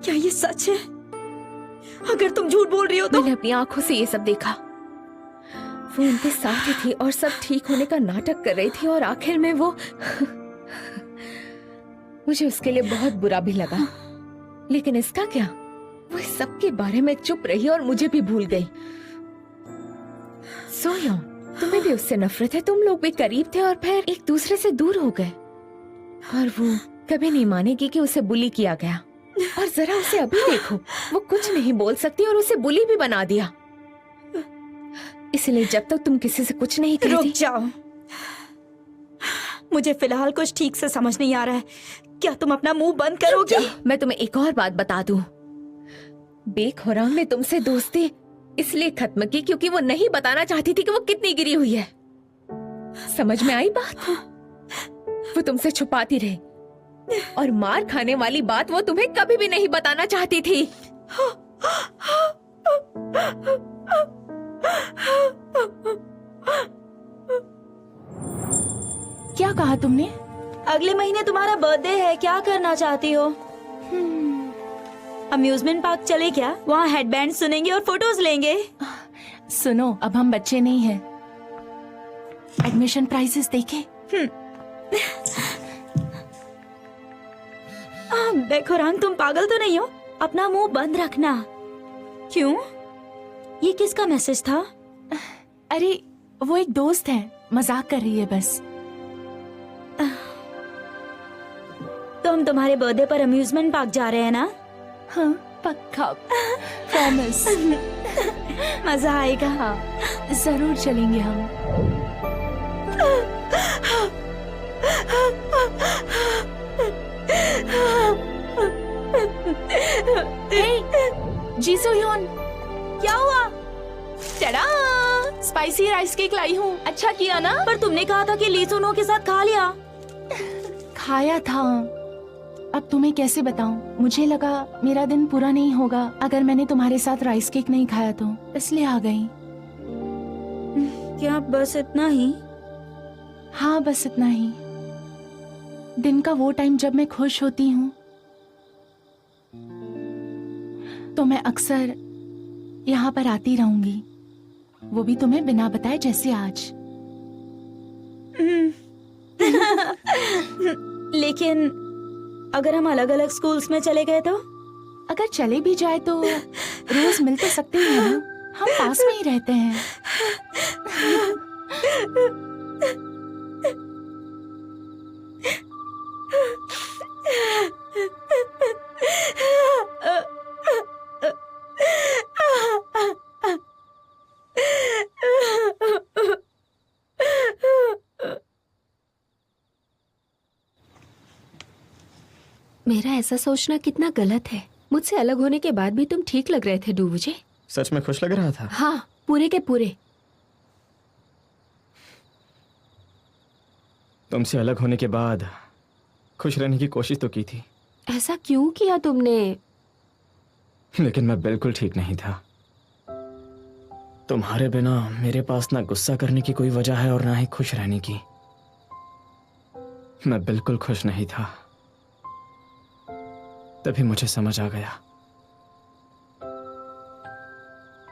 [SPEAKER 8] क्या ये सच है? अगर तुम झूठ बोल रही हो तो
[SPEAKER 1] मैंने अपनी आंखों से ये सब देखा। वो उनके साथ ही थी और सब ठीक होने का नाटक कर रही थी और आखिर में वो मुझे उसके लिए बहुत बुरा भी लगा, लेकिन इसका क्या, वो इस सब के बारे में चुप रही और मुझे भी भूल गई। सोया, तुम्हें भी उससे नफरत है, तुम लोग भी करीब थे और फिर एक दूसरे से दूर हो गए। और वो कभी नहीं मानेगी कि उसे बुली किया गया। और जरा उसे अभी देखो, वो कुछ नहीं बोल सकती और उसे बुली भी बना दिया। इसलिए जब तक तुम किसी से कुछ नहीं कहती।
[SPEAKER 8] रुक जाओ, मुझे फिलहाल कुछ ठीक से समझ नहीं आ रहा है। क्या तुम अपना मुंह बंद करोगे?
[SPEAKER 1] मैं तुम्हें एक और बात बता दूं। बेखुराम ने तुमसे दोस्ती इसलिए खत्म की क्योंकि वो नहीं बताना चाहती थी कि वो कितनी गिरी हुई है। समझ में आई बात? वो तुमसे छुपाती रही और मार खाने वाली बात वो तुम्हें कभी भी नहीं बताना चाहती थी।
[SPEAKER 2] क्या कहा तुमने?
[SPEAKER 8] अगले महीने तुम्हारा बर्थडे है, क्या करना चाहती हो? अम्यूजमेंट पार्क चले क्या? वहाँ हेडबैंड सुनेंगे और फोटोज लेंगे।
[SPEAKER 2] सुनो, अब हम बच्चे नहीं हैं। एडमिशन प्राइसेस देखे?
[SPEAKER 8] बेखुरान, तुम पागल तो नहीं हो? अपना मुंह बंद रखना। क्यों? ये किसका मैसेज था?
[SPEAKER 2] अरे वो एक दोस्त है, मजाक कर रही है बस।
[SPEAKER 8] तो हम तुम्हारे बर्थडे पर अम्यूजमेंट पार्क जा रहे हैं ना?
[SPEAKER 2] हाँ पक्का, प्रॉमिस।
[SPEAKER 8] मजा आएगा।
[SPEAKER 2] हाँ जरूर चलेंगे हम। जी सोयोन,
[SPEAKER 8] क्या हुआ?
[SPEAKER 2] टडा, स्पाइसी राइस केक लाई हूँ। अच्छा किया ना?
[SPEAKER 8] पर तुमने कहा था कि ली सोनो के साथ खा लिया।
[SPEAKER 2] खाया था। अब तुम्हें कैसे बताऊं? मुझे लगा मेरा दिन पूरा नहीं होगा अगर मैंने तुम्हारे साथ राइस केक नहीं खाया तो, इसलिए आ गई।
[SPEAKER 8] क्या बस इतना ही?
[SPEAKER 2] हाँ बस इतना ही। दिन का वो टाइम जब मैं खुश होती हूँ तो मैं अक्सर यहाँ पर आती रहूंगी, वो भी तुम्हें बिना बताए जैसे आज।
[SPEAKER 8] लेकिन अगर हम अलग अलग स्कूल्स में चले गए तो?
[SPEAKER 2] अगर चले भी जाए तो रोज मिल तो सकते ही हैं ना, हम पास में ही रहते हैं।
[SPEAKER 4] मेरा ऐसा सोचना कितना गलत है। मुझसे अलग होने के बाद भी तुम ठीक लग रहे थे डूबुजे।
[SPEAKER 6] सच में खुश लग रहा था?
[SPEAKER 4] हाँ, पूरे के पूरे।
[SPEAKER 6] तुमसे अलग होने के बाद खुश रहने की कोशिश तो की थी।
[SPEAKER 4] ऐसा क्यों किया तुमने?
[SPEAKER 6] लेकिन मैं बिल्कुल ठीक नहीं था। तुम्हारे बिना मेरे पास ना गुस्सा करने की कोई वजह है और ना ही खुश रहने की। मैं बिल्कुल खुश नहीं था। तभी मुझे समझ आ गया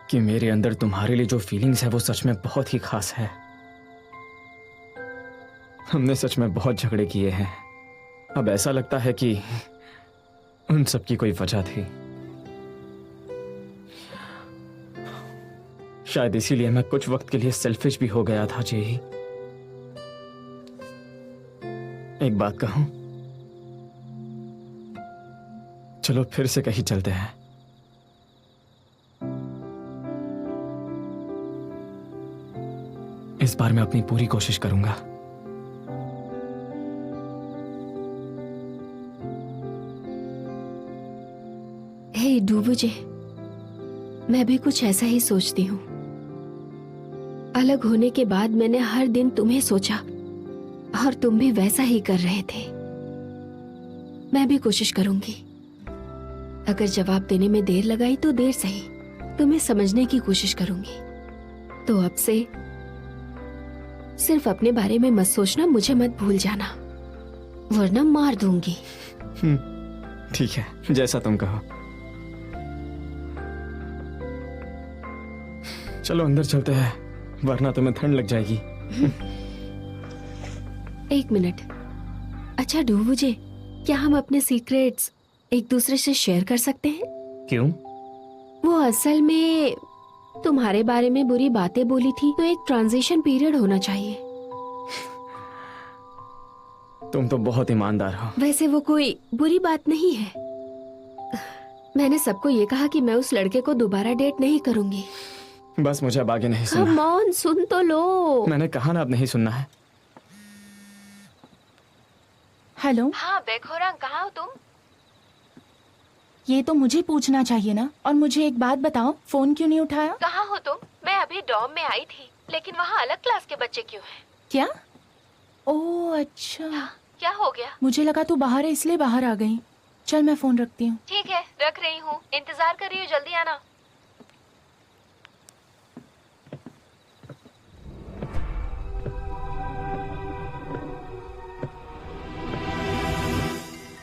[SPEAKER 6] कि मेरे अंदर तुम्हारे लिए जो फीलिंग्स है वो सच में बहुत ही खास है। हमने सच में बहुत झगड़े किए हैं। अब ऐसा लगता है कि उन सब की कोई वजह थी। शायद इसीलिए मैं कुछ वक्त के लिए सेल्फिश भी हो गया था। जी, एक बात कहूं? चलो फिर से कहीं चलते हैं। इस बार मैं अपनी पूरी कोशिश करूंगा।
[SPEAKER 4] हे डूबुजे, मैं भी कुछ ऐसा ही सोचती हूँ। अलग होने के बाद मैंने हर दिन तुम्हें सोचा और तुम भी वैसा ही कर रहे थे। मैं भी कोशिश करूंगी। अगर जवाब देने में देर लगाई तो देर सही, तुम्हें समझने की कोशिश करूंगी। तो अब से सिर्फ अपने बारे में मत सोचना, मुझे मत भूल जाना। वरना मार दूंगी।
[SPEAKER 6] ठीक है, जैसा तुम कहो। चलो अंदर चलते हैं, वरना तुम्हें ठंड लग जाएगी।
[SPEAKER 4] एक मिनट। अच्छा डूबूजे, क्या हम अपने सीक्रेट्स एक दूसरे से शेयर कर सकते हैं?
[SPEAKER 6] क्यों?
[SPEAKER 4] वो असल में तुम्हारे बारे में बुरी बातें बोली थी, तो एक ट्रांजिशन पीरियड होना चाहिए।
[SPEAKER 6] तुम तो बहुत ईमानदार हो।
[SPEAKER 4] वैसे वो कोई बुरी बात नहीं है। मैंने सबको ये कहा कि मैं उस लड़के को दोबारा डेट नहीं करूंगी।
[SPEAKER 6] बस मुझे अब आगे नहीं
[SPEAKER 4] कम
[SPEAKER 6] सुनना।
[SPEAKER 4] ऑन, सुन तो लो।
[SPEAKER 6] मैंने कहा ना अब नहीं सुनना है।
[SPEAKER 2] हेलो,
[SPEAKER 1] हाँ बेखोरा, कहाँ हो तुम?
[SPEAKER 2] ये तो मुझे पूछना चाहिए ना। और मुझे एक बात बताओ, फोन क्यों नहीं उठाया?
[SPEAKER 1] कहाँ हो तुम? मैं अभी डॉम में आई थी, लेकिन वहाँ अलग क्लास के बच्चे क्यों हैं?
[SPEAKER 2] क्या? ओह अच्छा,
[SPEAKER 1] क्या हो गया?
[SPEAKER 2] मुझे लगा तू बाहर है इसलिए बाहर आ गई। चल मैं फोन रखती हूँ।
[SPEAKER 1] ठीक है, रख रही हूँ। इंतजार कर रही हूँ, जल्दी आना।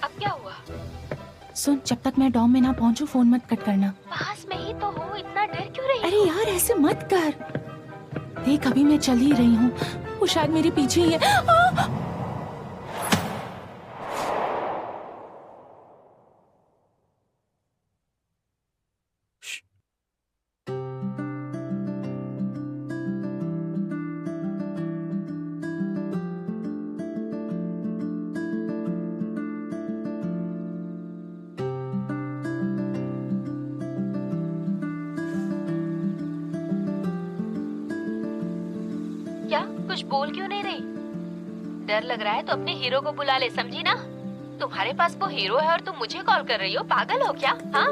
[SPEAKER 1] अब क्या हुआ?
[SPEAKER 2] सुन, जब तक मैं डॉम में ना पहुंचू फोन मत कट करना।
[SPEAKER 1] पास में ही तो हूँ, इतना डर क्यों रही?
[SPEAKER 2] अरे यार ऐसे मत कर। देख अभी मैं चल ही रही हूँ, वो शायद मेरे पीछे ही है।
[SPEAKER 1] क्या? कुछ बोल क्यों नहीं रही? डर लग रहा है तो अपने हीरो को बुला ले, समझी ना? तुम्हारे पास वो हीरो है और तुम मुझे कॉल कर रही हो, पागल हो क्या? हाँ?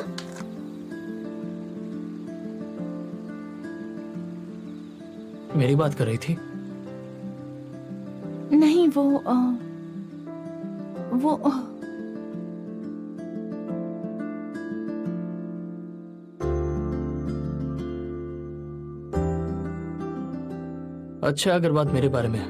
[SPEAKER 5] मेरी बात कर रही थी?
[SPEAKER 2] नहीं वो
[SPEAKER 5] अच्छा, अगर बात मेरे बारे में है,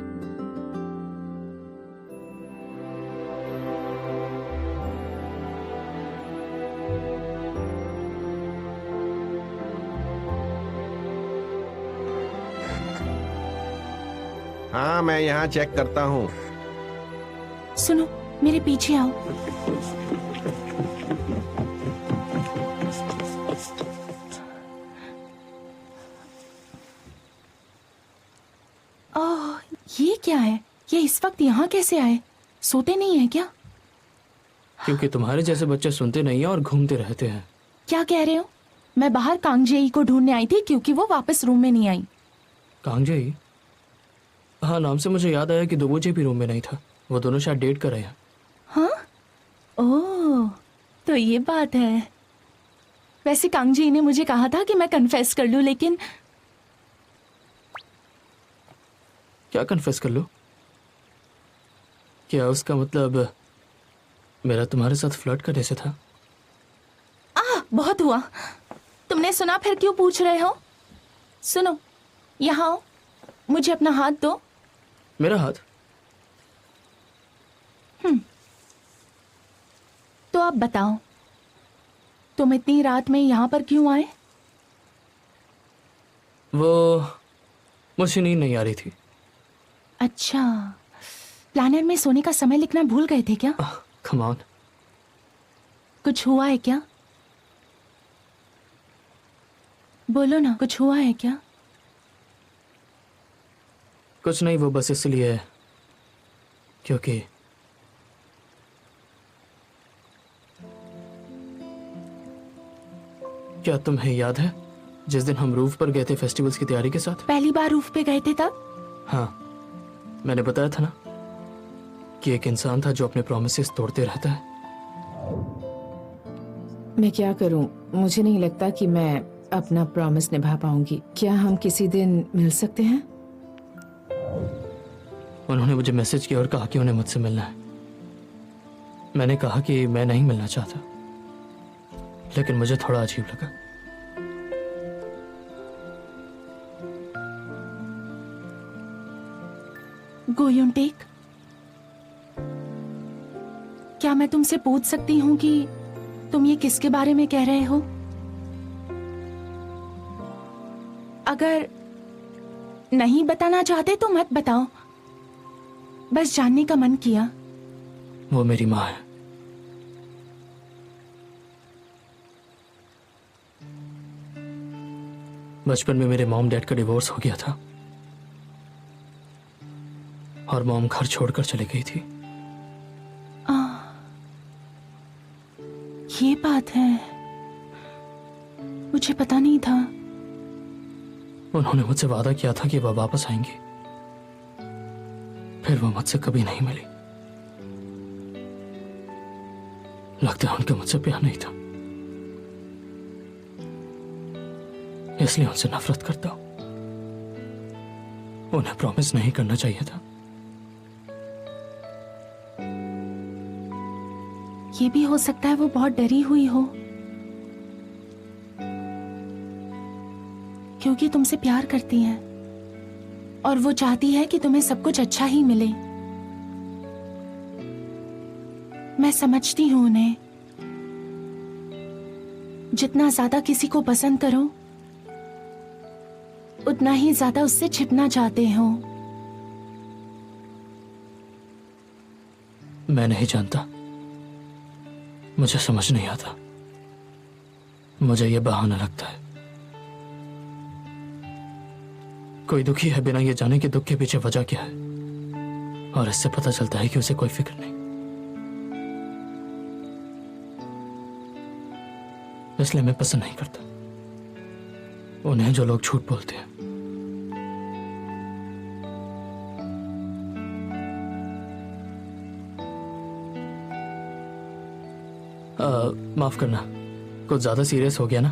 [SPEAKER 12] हाँ मैं यहाँ चेक करता हूँ।
[SPEAKER 2] सुनो, मेरे पीछे आओ। ओह, ये क्या है? ये इस वक्त यहाँ कैसे आए? सोते नहीं है क्या?
[SPEAKER 5] क्योंकि तुम्हारे जैसे बच्चे सुनते नहीं हैं और घूमते रहते हैं।
[SPEAKER 2] क्या कह रहे हो? मैं बाहर कांगजेई को ढूंढने आई थी क्योंकि वो वापस रूम में नहीं आई।
[SPEAKER 5] कांगजेई? हाँ, नाम से मुझे याद आया कि डूबूजे भी रूम में नहीं था। वो दोनों शायद डेट कर रहे हैं।
[SPEAKER 2] हाँ? ओह, तो ये बात है। वैसे कांगजेई ने मुझे कहा था कि मैं कन्फेस कर लूं, लेकिन
[SPEAKER 5] क्या कन्फेस कर लो? क्या उसका मतलब मेरा तुम्हारे साथ फ्लर्ट करने से था?
[SPEAKER 2] बहुत हुआ। तुमने सुना, फिर क्यों पूछ रहे हो? सुनो, यहाँ आओ, मुझे अपना हाथ दो।
[SPEAKER 5] मेरा हाथ?
[SPEAKER 2] तो आप बताओ, तुम इतनी रात में यहाँ पर क्यों आए?
[SPEAKER 5] वो मुझे नींद नहीं आ रही थी।
[SPEAKER 2] अच्छा, प्लानर में सोने का समय लिखना भूल गए थे क्या?
[SPEAKER 5] Come on.
[SPEAKER 2] कुछ हुआ है क्या? बोलो ना, कुछ हुआ है क्या?
[SPEAKER 5] कुछ नहीं, वो बस इसलिए क्योंकि क्या तुम्हें याद है जिस दिन हम रूफ पर गए थे फेस्टिवल्स की तैयारी के साथ?
[SPEAKER 2] पहली बार रूफ पे गए थे तब?
[SPEAKER 5] हाँ, मैंने बताया था ना कि एक इंसान था जो अपने प्रॉमिसेस तोड़ते रहता है।
[SPEAKER 7] मैं क्या करूं? मुझे नहीं लगता कि मैं अपना प्रॉमिस निभा पाऊंगी। क्या हम किसी दिन मिल सकते हैं?
[SPEAKER 5] उन्होंने मुझे मैसेज किया और कहा कि उन्हें मुझसे मिलना है। मैंने कहा कि मैं नहीं मिलना चाहता, लेकिन मुझे थोड़ा अजीब लगा।
[SPEAKER 2] गोयुन टेक। क्या मैं तुमसे पूछ सकती हूँ कि तुम ये किसके बारे में कह रहे हो? अगर नहीं बताना चाहते तो मत बताओ, बस जानने का मन किया।
[SPEAKER 5] वो मेरी माँ है। बचपन में मेरे मॉम डैड का डिवोर्स हो गया था और मॉम घर छोड़कर चली गई थी।
[SPEAKER 2] ये बात है, मुझे पता नहीं था।
[SPEAKER 5] उन्होंने मुझसे वादा किया था कि वह वापस आएंगी, फिर वो मुझसे कभी नहीं मिली। लगता है उनका मुझसे प्यार नहीं था, इसलिए उनसे नफरत करता हूं। उन्हें प्रॉमिस नहीं करना चाहिए था।
[SPEAKER 2] ये भी हो सकता है वो बहुत डरी हुई हो, क्योंकि तुमसे प्यार करती है और वो चाहती है कि तुम्हें सब कुछ अच्छा ही मिले। मैं समझती हूं उन्हें। जितना ज्यादा किसी को पसंद करो, उतना ही ज्यादा उससे छिपना चाहते हो।
[SPEAKER 5] मैं नहीं जानता, मुझे समझ नहीं आता। मुझे यह बहाना लगता है। कोई दुखी है बिना ये जाने कि दुख के पीछे वजह क्या है, और इससे पता चलता है कि उसे कोई फिक्र नहीं। इसलिए मैं पसंद नहीं करता उन्हें जो लोग झूठ बोलते हैं। माफ करना, कुछ ज्यादा सीरियस हो गया ना?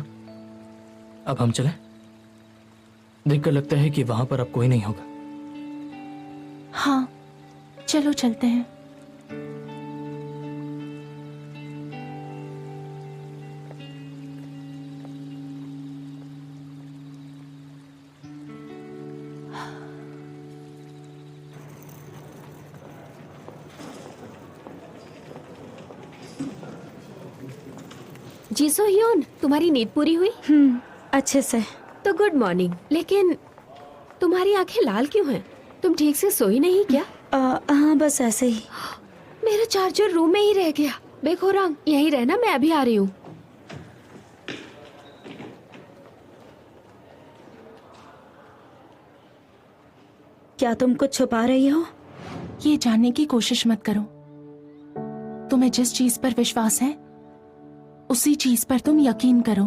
[SPEAKER 5] अब हम चलें? देखकर लगता है कि वहां पर अब कोई नहीं होगा।
[SPEAKER 2] हाँ, चलो चलते हैं।
[SPEAKER 4] जी सो ह्यून, तुम्हारी नींद पूरी हुई?
[SPEAKER 8] अच्छे से।
[SPEAKER 4] तो गुड मॉर्निंग। लेकिन तुम्हारी आंखें लाल क्यों हैं? तुम ठीक से सोई नहीं क्या?
[SPEAKER 8] हाँ, बस ऐसे ही।
[SPEAKER 4] मेरा चार्जर रूम में ही रह गया। बेखोरांग, यहीं रहना, मैं अभी आ रही हूँ।
[SPEAKER 8] क्या तुम कुछ छुपा रही हो?
[SPEAKER 2] ये जानने की कोशिश मत करो। तुम्हें जिस चीज पर विश्वास है उसी चीज पर तुम यकीन करो।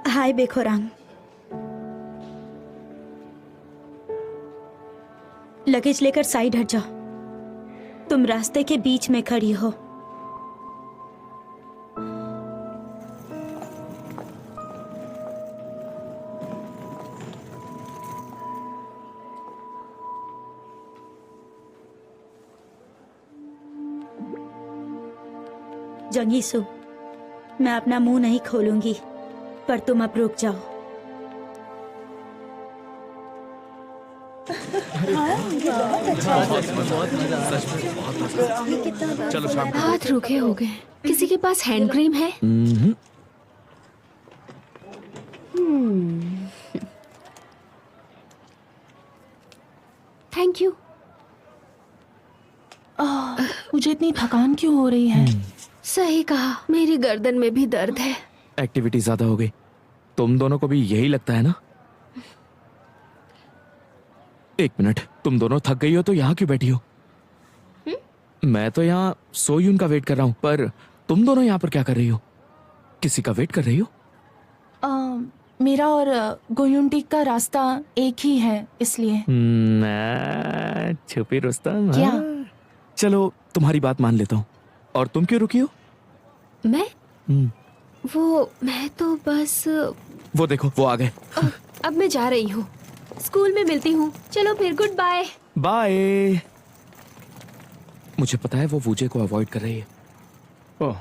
[SPEAKER 8] हाय बेखोरांग, लगेज लेकर साइड हट जाओ। तुम रास्ते के बीच में खड़ी हो। जंगीसु, मैं अपना मुंह नहीं खोलूंगी, पर तुम अब रुक जाओ।
[SPEAKER 9] चलो शाम को।
[SPEAKER 4] हाथ रूखे हो गए। किसी के पास हैंड क्रीम है? Thank you.
[SPEAKER 2] मुझे इतनी थकान क्यों हो रही है?
[SPEAKER 4] सही कहा, मेरी गर्दन में भी दर्द है।
[SPEAKER 9] एक्टिविटी ज्यादा हो गई। तुम दोनों को भी यही लगता है ना? एक मिनट, तुम दोनों थक गई हो तो यहाँ क्यों बैठी हो? मैं तो यहाँ सोयून का वेट कर रहा हूँ, पर तुम दोनों यहाँ पर क्या कर रही हो? किसी का वेट कर रही हो?
[SPEAKER 2] मेरा और गोयुनटिक का रास्ता एक ही है, इसलिए।
[SPEAKER 9] छुपी रुस्तम।
[SPEAKER 2] क्या?
[SPEAKER 9] चलो तुम्हारी बात मान लेता हूँ। और तुम क्यों रुकी हो?
[SPEAKER 4] मैं मैं तो बस।
[SPEAKER 9] वो देखो, वो आ गए।
[SPEAKER 4] अब मैं जा रही हूँ, स्कूल में मिलती हूँ। चलो फिर, गुड बाय।
[SPEAKER 9] बाय। मुझे पता है वो वूजे को अवॉइड कर रही है।
[SPEAKER 6] ओह,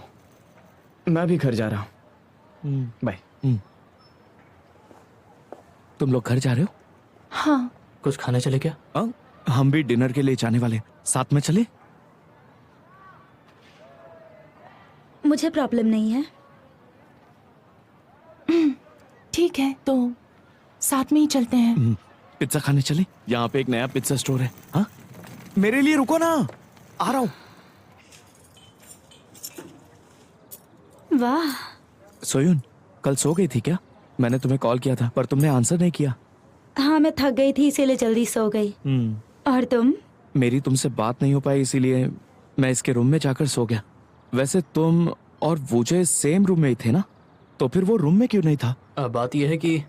[SPEAKER 6] मैं भी घर जा रहा हूँ। बाय।
[SPEAKER 9] तुम लोग घर जा रहे हो?
[SPEAKER 2] हाँ।
[SPEAKER 5] कुछ खाने चले क्या?
[SPEAKER 9] हम भी डिनर के लिए जाने वाले, साथ में चले?
[SPEAKER 8] मुझे प्रॉब्लम नहीं है।
[SPEAKER 2] ठीक है, तो साथ में ही चलते हैं।
[SPEAKER 9] पिज्जा खाने चले? यहाँ पे एक नया पिज्जा स्टोर है। हाँ, मेरे लिए रुको ना, आ रहा हूँ।
[SPEAKER 8] वाह,
[SPEAKER 9] सोयुन, कल सो गई थी क्या? मैंने तुम्हें कॉल किया था पर तुमने आंसर नहीं किया।
[SPEAKER 8] हाँ मैं थक गई थी इसीलिए जल्दी सो गई। और तुम?
[SPEAKER 9] मेरी तुमसे बात नहीं हो पाई इसीलिए मैं इसके रूम में जाकर सो गया। वैसे तुम और वुजे सेम रूम में ही थे ना, तो फिर वो रूम में क्यों नहीं था?
[SPEAKER 5] बात यह है कि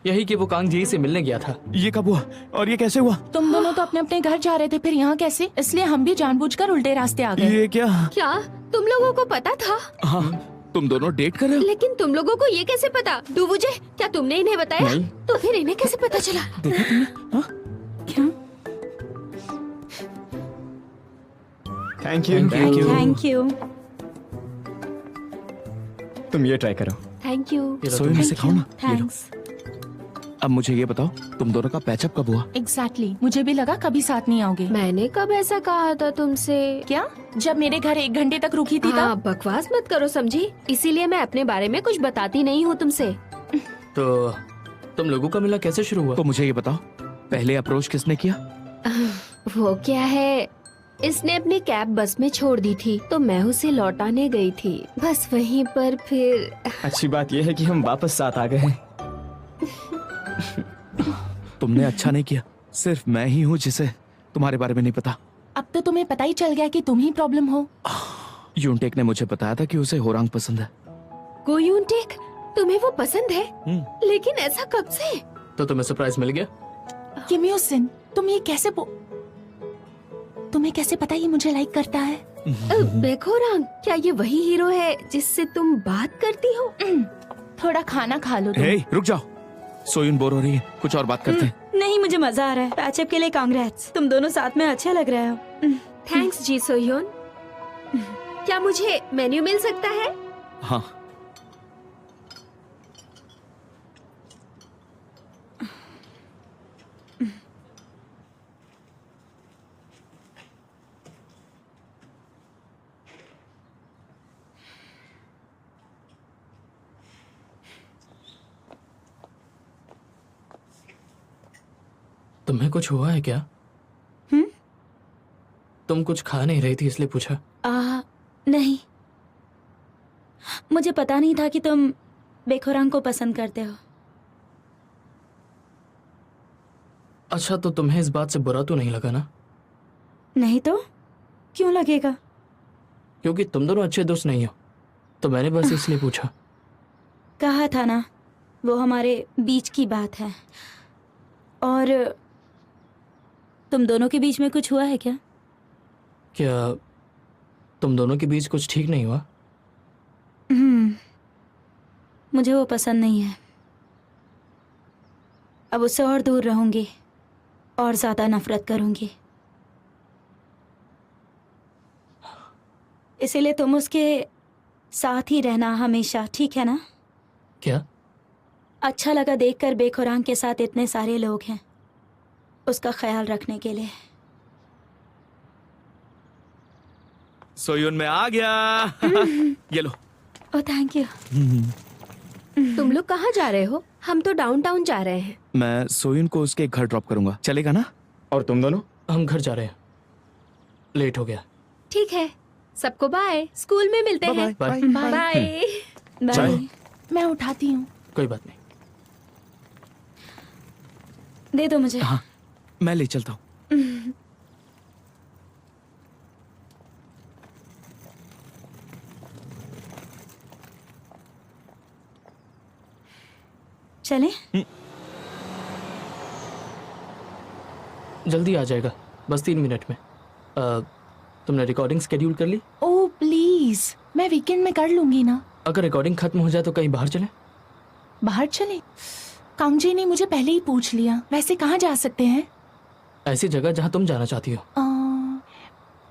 [SPEAKER 5] यही कि वो कांग जी से मिलने गया था।
[SPEAKER 9] ये कब हुआ और ये कैसे हुआ?
[SPEAKER 2] तुम दोनों तो अपने अपने घर जा रहे थे, फिर यहाँ कैसे? इसलिए हम भी जानबूझकर उल्टे रास्ते आ गए।
[SPEAKER 9] ये क्या?
[SPEAKER 4] क्या तुम लोगों को पता था?
[SPEAKER 9] हाँ, तुम दोनों डेट कर रहे हो?
[SPEAKER 4] लेकिन तुम लोगों को ये कैसे पता? डूबूजे, क्या तुमने इन्हें बताया?
[SPEAKER 9] नहीं।
[SPEAKER 4] तो फिर इन्हें कैसे पता चला?
[SPEAKER 9] देखा तुमने? हाँ?
[SPEAKER 8] क्या?
[SPEAKER 6] Thank you.
[SPEAKER 8] Thank you.
[SPEAKER 6] तुम ये ट्राई करो।
[SPEAKER 4] Thank you.
[SPEAKER 9] सोयुन से खाओ ना। ये लो।
[SPEAKER 8] थैंक्स।
[SPEAKER 9] अब मुझे ये बताओ, तुम दोनों का पैचअप कब हुआ?
[SPEAKER 2] एग्जैक्टली, मुझे भी लगा कभी साथ नहीं आओगे।
[SPEAKER 4] मैंने कब ऐसा कहा था तुमसे?
[SPEAKER 2] क्या? जब मेरे घर 1 घंटे तक रुकी थी
[SPEAKER 4] हाँ,
[SPEAKER 2] तब?
[SPEAKER 4] बकवास मत करो समझी, इसीलिए मैं अपने बारे में कुछ बताती नहीं हूँ तुमसे।
[SPEAKER 5] तो तुम लोगों का मिलना कैसे शुरू हुआ?
[SPEAKER 9] तो मुझे ये बताओ, पहले अप्रोच किसने किया?
[SPEAKER 4] वो क्या है, इसने अपनी कैब बस में छोड़ दी थी तो मैं उसे लौटाने गई थी, बस वहीं पर फिर।
[SPEAKER 6] अच्छी बात यह है कि हम वापस साथ आ गए हैं।
[SPEAKER 9] तुमने अच्छा नहीं किया, सिर्फ मैं ही हूँ जिसे तुम्हारे बारे में नहीं पता।
[SPEAKER 2] अब तो तुम्हें पता ही चल गया कि तुम ही प्रॉब्लम हो।
[SPEAKER 9] यूनटेक ने मुझे बताया था कि उसे होरांग पसंद है।
[SPEAKER 4] गोयुनटेक, तुम्हें वो पसंद है? लेकिन ऐसा कब से?
[SPEAKER 5] तो तुम्हें सरप्राइज मिल गया?
[SPEAKER 2] किम यो सिन, तुम ये कैसे तुम्हें कैसे पता ये मुझे लाइक करता है?
[SPEAKER 4] बेखोरांग, क्या ये वही हीरो है जिससे तुम बात करती हो?
[SPEAKER 2] थोड़ा खाना खा लो तुम।
[SPEAKER 9] हे, रुक जाओ, सोयुन बोर हो रही है, कुछ और बात करते हैं।
[SPEAKER 8] नहीं, मुझे मजा आ रहा है। पैचअप के लिए कांग्रेट्स, तुम दोनों साथ में अच्छे लग रहे हो।
[SPEAKER 4] थैंक्स जी सोयोन। क्या मुझे मेन्यू मिल सकता है?
[SPEAKER 9] हाँ।
[SPEAKER 5] तुम्हें कुछ हुआ है क्या? तुम कुछ खा नहीं रही थी इसलिए पूछा।
[SPEAKER 8] नहीं, मुझे पता नहीं था कि तुम बेखोरांग को पसंद करते हो।
[SPEAKER 5] अच्छा, तो तुम्हें इस बात से बुरा तो नहीं लगा ना?
[SPEAKER 8] नहीं तो क्यों लगेगा?
[SPEAKER 5] क्योंकि तुम दोनों अच्छे दोस्त नहीं हो, तो मैंने बस इसलिए पूछा।
[SPEAKER 8] कहा था ना, वो हमारे बीच की बात है। और तुम दोनों के बीच में कुछ हुआ है क्या?
[SPEAKER 5] क्या तुम दोनों के बीच कुछ ठीक नहीं हुआ?
[SPEAKER 8] मुझे वो पसंद नहीं है। अब उससे और दूर रहूंगी और ज्यादा नफरत करूंगी। इसीलिए तुम उसके साथ ही रहना हमेशा, ठीक है ना?
[SPEAKER 5] क्या?
[SPEAKER 8] अच्छा लगा देखकर बेखुरांग के साथ इतने सारे लोग हैं उसका ख्याल रखने के लिए।
[SPEAKER 9] सोयुन में आ गया। ये लो।
[SPEAKER 8] Oh thank you.
[SPEAKER 4] तुम लोग कहाँ जा रहे हो? हम तो डाउनटाउन जा रहे हैं।
[SPEAKER 9] मैं सोयुन को उसके घर ड्रॉप करूंगा, चलेगा ना?
[SPEAKER 6] और तुम दोनों?
[SPEAKER 5] हम घर जा रहे हैं, लेट हो गया।
[SPEAKER 4] ठीक है, सबको बाय, स्कूल में मिलते हैं।
[SPEAKER 5] बाय।
[SPEAKER 4] बाय।
[SPEAKER 8] बाय।
[SPEAKER 2] मैं उठाती हूँ।
[SPEAKER 5] कोई बात नहीं।
[SPEAKER 8] दे दो मुझे।
[SPEAKER 9] हाँ, मैं ले चलता हूँ।
[SPEAKER 8] चले?
[SPEAKER 5] जल्दी आ जाएगा, बस 3 मिनट में। तुमने रिकॉर्डिंग शेड्यूल कर ली?
[SPEAKER 2] ओह प्लीज, मैं वीकेंड में कर लूंगी ना।
[SPEAKER 5] अगर रिकॉर्डिंग खत्म हो जाए तो कहीं बाहर चले?
[SPEAKER 2] बाहर चले? कांगजी ने मुझे पहले ही पूछ लिया। वैसे कहाँ जा सकते हैं?
[SPEAKER 5] ऐसी जगह जहाँ तुम जाना चाहती हो।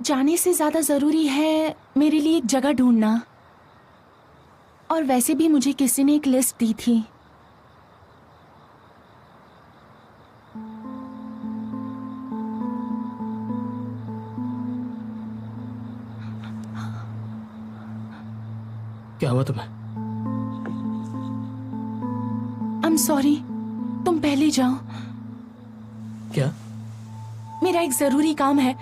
[SPEAKER 2] जाने से ज्यादा जरूरी है मेरे लिए एक जगह ढूंढना। और वैसे भी मुझे किसी ने एक लिस्ट दी थी।
[SPEAKER 5] हुआ तुम्हें?
[SPEAKER 2] आई एम सॉरी, तुम पहले जाओ।
[SPEAKER 5] क्या?
[SPEAKER 2] मेरा एक जरूरी काम है,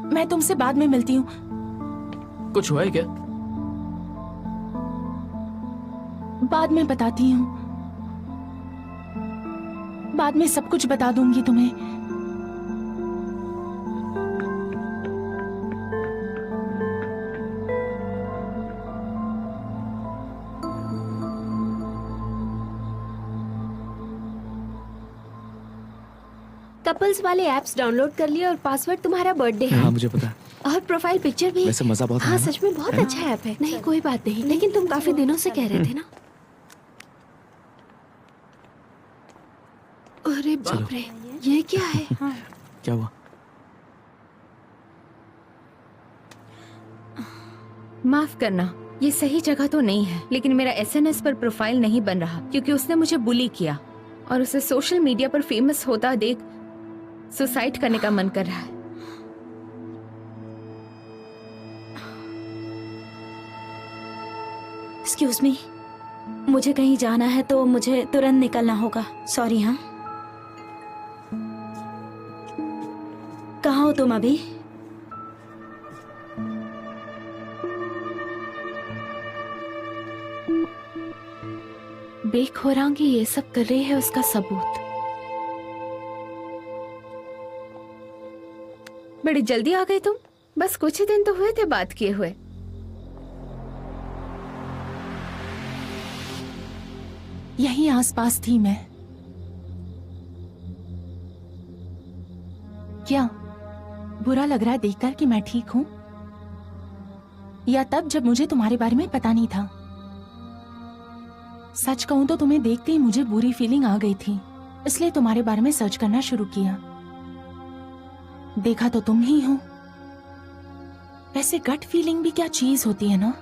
[SPEAKER 2] मैं तुमसे बाद में मिलती हूँ।
[SPEAKER 5] कुछ हुआ है क्या?
[SPEAKER 2] बाद में बताती हूँ, बाद में सब कुछ बता दूंगी तुम्हें।
[SPEAKER 4] कपल्स वाले एप्स डाउनलोड कर लिए और पासवर्ड तुम्हारा बर्थडे है।
[SPEAKER 9] हाँ मुझे पता है।
[SPEAKER 4] और प्रोफाइल पिक्चर भी।
[SPEAKER 9] वैसे मजा बहुत
[SPEAKER 4] हाँ
[SPEAKER 9] आया ना?
[SPEAKER 4] सच में बहुत
[SPEAKER 9] है ना?
[SPEAKER 4] अच्छा ऐप है। नहीं कोई बात नहीं, लेकिन तुम काफी दिनों से कह रहे थे ना। अरे बाप रे, ये क्या है?
[SPEAKER 9] क्या हुआ?
[SPEAKER 1] माफ करना, ये सही जगह तो नहीं है, लेकिन मेरा SNS पर प्रोफाइल नहीं बन रहा क्योंकि उसने मुझे बुली किया और उसे सोशल मीडिया पर फेमस होता देख सुसाइड करने का मन कर रहा है।
[SPEAKER 8] एक्सक्यूज मी, मुझे कहीं जाना है तो मुझे तुरंत निकलना होगा। सॉरी। हाँ, कहाँ हो तुम अभी?
[SPEAKER 1] बेखौरांगी ये सब कर रही है उसका सबूत। बड़ी जल्दी आ गए तुम, बस कुछ ही दिन तो हुए थे बात किए हुए।
[SPEAKER 2] यही आसपास थी मैं। क्या बुरा लग रहा है देखकर कि मैं ठीक हूं? या तब जब मुझे तुम्हारे बारे में पता नहीं था? सच कहूं तो तुम्हें देखते ही मुझे बुरी फीलिंग आ गई थी, इसलिए तुम्हारे बारे में सर्च करना शुरू किया। देखा तो तुम ही हो। वैसे गट फीलिंग भी क्या चीज होती है ना?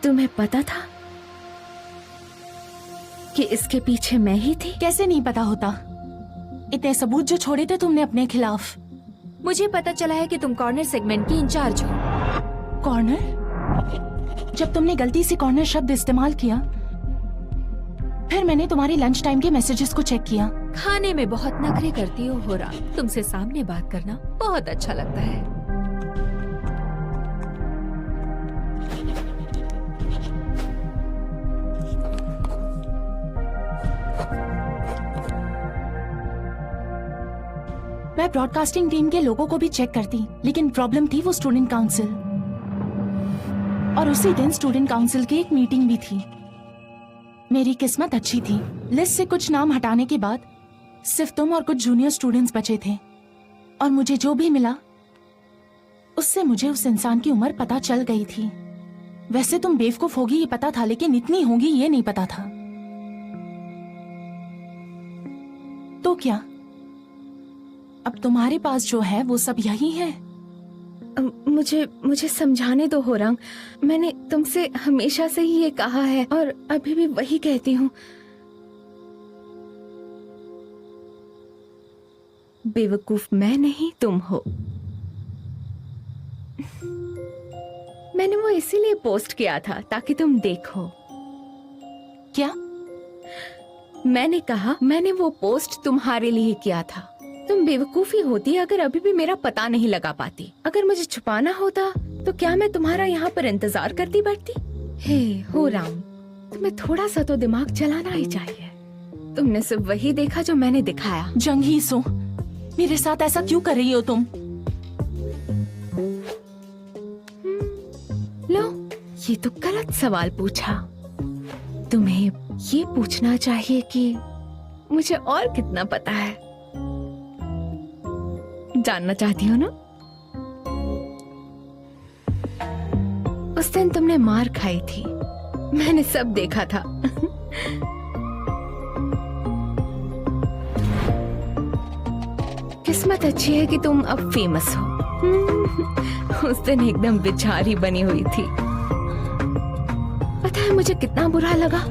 [SPEAKER 1] तुम्हें पता था कि इसके पीछे मैं ही थी?
[SPEAKER 2] कैसे नहीं पता होता? इतने सबूत जो छोड़े थे तुमने अपने खिलाफ।
[SPEAKER 4] मुझे पता चला है कि तुम कॉर्नर सेगमेंट की इंचार्ज हो।
[SPEAKER 2] कॉर्नर? जब तुमने गलती से कॉर्नर शब्द इस्तेमाल किया, फिर मैंने तुम्हारे लंच टाइम के मैसेजेस को चेक किया।
[SPEAKER 4] खाने में बहुत नखरे करती हो होरा, तुमसे सामने बात करना बहुत अच्छा लगता है।
[SPEAKER 2] मैं ब्रॉडकास्टिंग टीम के लोगों को भी चेक करती, लेकिन प्रॉब्लम थी वो स्टूडेंट काउंसिल। और उसी दिन स्टूडेंट काउंसिल की एक मीटिंग भी थी। मेरी किस्मत अच्छी थी, लिस्ट से कुछ नाम हटाने के बाद सिर्फ तुम और कुछ जूनियर स्टूडेंट्स बचे थे। और मुझे जो भी मिला उससे मुझे उस इंसान की उम्र पता चल गई थी। वैसे तुम बेवकूफ होगी ये पता था, लेकिन इतनी होगी ये नहीं पता था। तो क्या अब तुम्हारे पास जो है वो सब यही है?
[SPEAKER 1] मुझे समझाने दो होरांग। मैंने तुमसे हमेशा से ही ये कहा है और अभी भी वही कहती हूँ। बेवकूफ मैं नहीं तुम हो। मैंने वो इसीलिए पोस्ट किया था ताकि तुम देखो।
[SPEAKER 2] क्या?
[SPEAKER 1] मैंने कहा मैंने वो पोस्ट तुम्हारे लिए किया था। तुम बेवकूफी होती अगर अभी भी मेरा पता नहीं लगा पाती। अगर मुझे छुपाना होता तो क्या मैं तुम्हारा यहाँ पर इंतजार करती बैठती? हे होरांग, तुम्हें थोड़ा सा तो दिमाग चलाना ही चाहिए। तुमने सिर्फ वही देखा जो मैंने दिखाया।
[SPEAKER 2] जंगी सो, मेरे साथ ऐसा क्यों कर रही हो तुम?
[SPEAKER 1] लो, ये तो गलत सवाल पूछा। तुम्हें ये पूछना चाहिए कि मुझे और कितना पता है। जानना चाहती हो ना? उस दिन तुमने मार खाई थी, मैंने सब देखा था। किस्मत अच्छी है कि तुम अब फेमस हो। उस दिन एकदम बेचारी बनी हुई थी। पता है मुझे कितना बुरा लगा।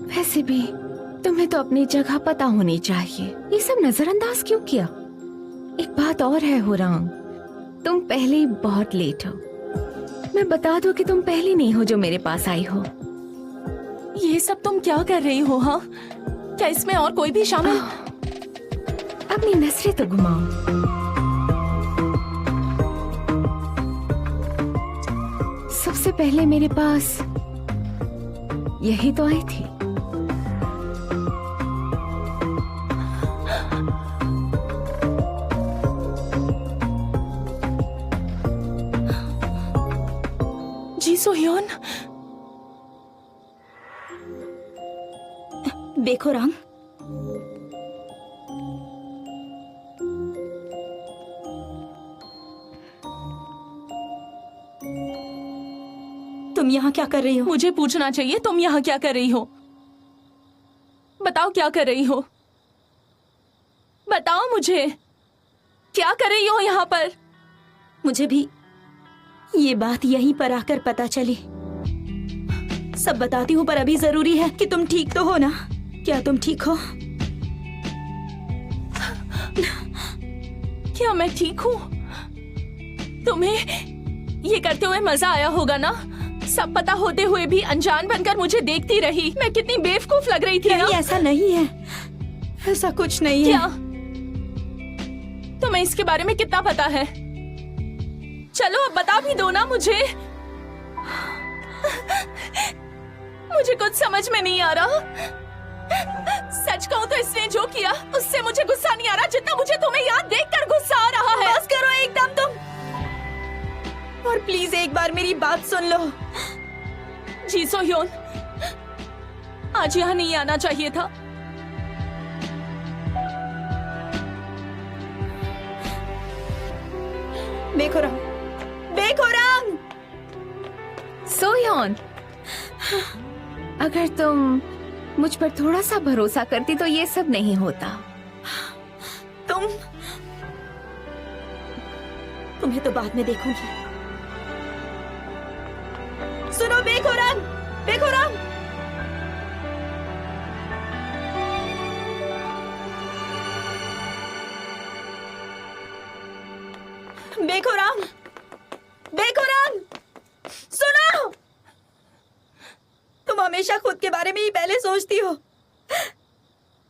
[SPEAKER 1] वैसे भी तुम्हें तो अपनी जगह पता होनी चाहिए। ये सब नजरअंदाज क्यों किया? एक बात और है होरांग, तुम पहले ही बहुत लेट हो। मैं बता दूं कि तुम पहली नहीं हो जो मेरे पास आई हो।
[SPEAKER 2] ये सब तुम क्या कर रही हो? हाँ, क्या इसमें और कोई भी शामिल?
[SPEAKER 1] अपनी नजरें तो घुमाओ। सबसे पहले मेरे पास यही तो आई थी।
[SPEAKER 2] जी सोह्योन,
[SPEAKER 8] बेखुरांग, तुम यहाँ क्या कर रही हो?
[SPEAKER 2] मुझे पूछना चाहिए तुम यहाँ क्या कर रही हो? बताओ क्या कर रही हो? बताओ मुझे, क्या कर रही हो यहाँ पर?
[SPEAKER 8] मुझे भी ये बात यहीं पर आकर पता चली। सब बताती हूँ, पर अभी जरूरी है कि तुम ठीक तो हो ना? क्या तुम ठीक हो?
[SPEAKER 2] क्या मैं ठीक हूँ? तुम्हें ये करते हुए मजा आया होगा ना? सब पता होते हुए भी अनजान बनकर मुझे देखती रही। मैं कितनी बेवकूफ लग रही थी ना?
[SPEAKER 8] नहीं, ऐसा नहीं है, ऐसा कुछ नहीं
[SPEAKER 2] क्या?
[SPEAKER 8] है।
[SPEAKER 2] तुम्हें इसके बारे में कितना पता है? चलो अब बता भी दो ना मुझे। मुझे कुछ समझ में नहीं आ रहा। सच कहूँ तो इसने जो किया उससे मुझे गुस्सा नहीं आ रहा जितना मुझे तुम्हें याद देखकर गुस्सा आ रहा है।
[SPEAKER 8] बस करो एकदम तुम, और प्लीज एक बार मेरी बात सुन लो।
[SPEAKER 2] जी सोह्योन, आज यहाँ नहीं आना चाहिए था।
[SPEAKER 8] बेखुरांग, बेखुरांग!
[SPEAKER 1] सोह्योन, अगर तुम मुझ पर थोड़ा सा भरोसा करती तो ये सब नहीं होता।
[SPEAKER 8] तुम्हें तो बाद में देखूंगी। सुनो बेखुरांग, बेखुरांग! बेखुरांग, बेखुरांग! सुनो! तुम हमेशा खुद के बारे में ही पहले सोचती हो।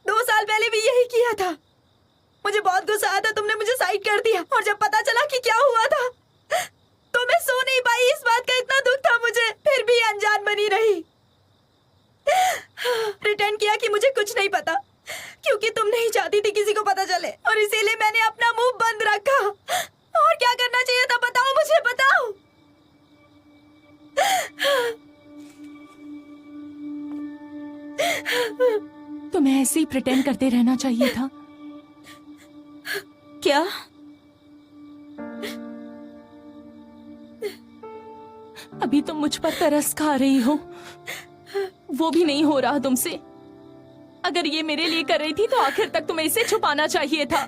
[SPEAKER 8] 2 साल पहले भी यही किया था। मुझे बहुत गुस्सा आया था, तुमने मुझे साइड कर दिया, और जब पता चला कि क्या हुआ था तो मैं सो नहीं पाई। इस बात का इतना दुख था मुझे, फिर भी अनजान बनी रही। प्रिटेंड किया कि मुझे कुछ नहीं पता, क्योंकि तुम नहीं चाहती थी किसी को पता चले, और इसीलिए मैंने अपना मुंह बंद रखा। और क्या करना चाहिए था? बताओ मुझे, बताओ।
[SPEAKER 2] तुम्हें ऐसे ही प्रिटेंड करते रहना चाहिए था।
[SPEAKER 8] क्या?
[SPEAKER 2] अभी तुम मुझ पर तरस खा रही हो, वो भी नहीं हो रहा तुमसे। अगर ये मेरे लिए कर रही थी तो आखिर तक तुम्हें इसे छुपाना चाहिए था।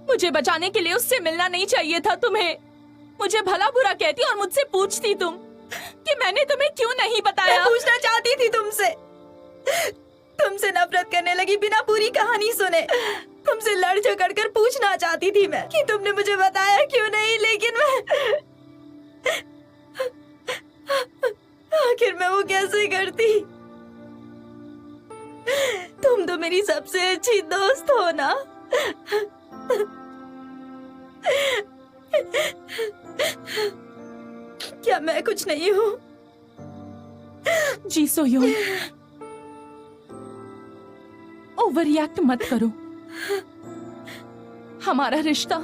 [SPEAKER 2] मुझे बचाने के लिए उससे मिलना नहीं चाहिए था तुम्हें। मुझे भला बुरा कहती और मुझसे पूछती तुम कि मैंने तुम्हें क्यों नहीं बताया।
[SPEAKER 8] मैं पूछना चाहती थी तुमसे। तुमसे नफरत करने लगी बिना पूरी कहानी सुने। तुमसे लड़ झगड़ कर पूछना चाहती थी मैं कि तुमने मुझे बताया क्यों नहीं, लेकिन आखिर मैं वो कैसे करती? तुम तो मेरी सबसे अच्छी दोस्त हो ना। क्या मैं कुछ नहीं हूँ?
[SPEAKER 2] जी सोह्योन, ओवर रिएक्ट मत करो। हमारा रिश्ता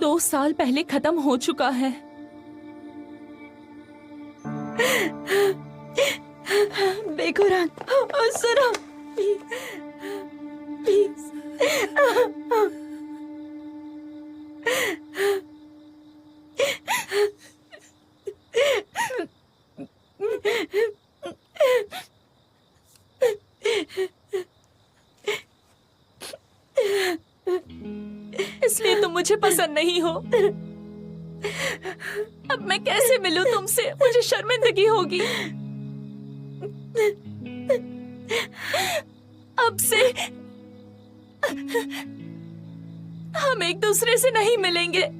[SPEAKER 2] 2 साल पहले खत्म हो चुका है।
[SPEAKER 8] बेखुरांग, सुनो प्लीज।
[SPEAKER 2] इसलिए तुम मुझे पसंद नहीं हो। अब मैं कैसे मिलूं तुमसे? मुझे शर्मिंदगी होगी। अब से हम एक दूसरे से नहीं मिलेंगे।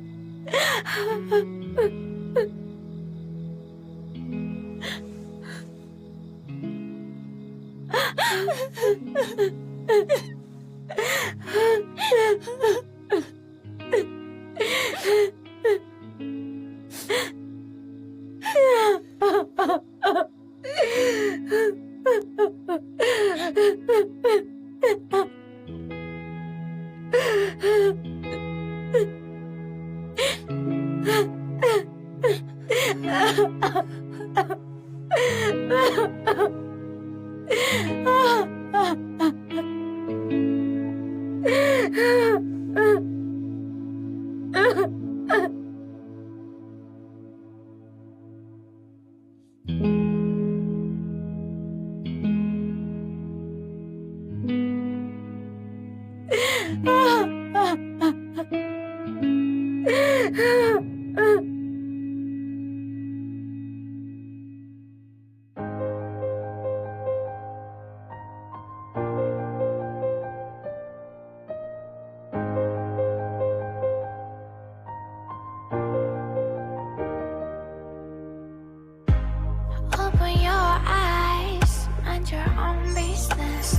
[SPEAKER 14] Open your eyes, mind your own business,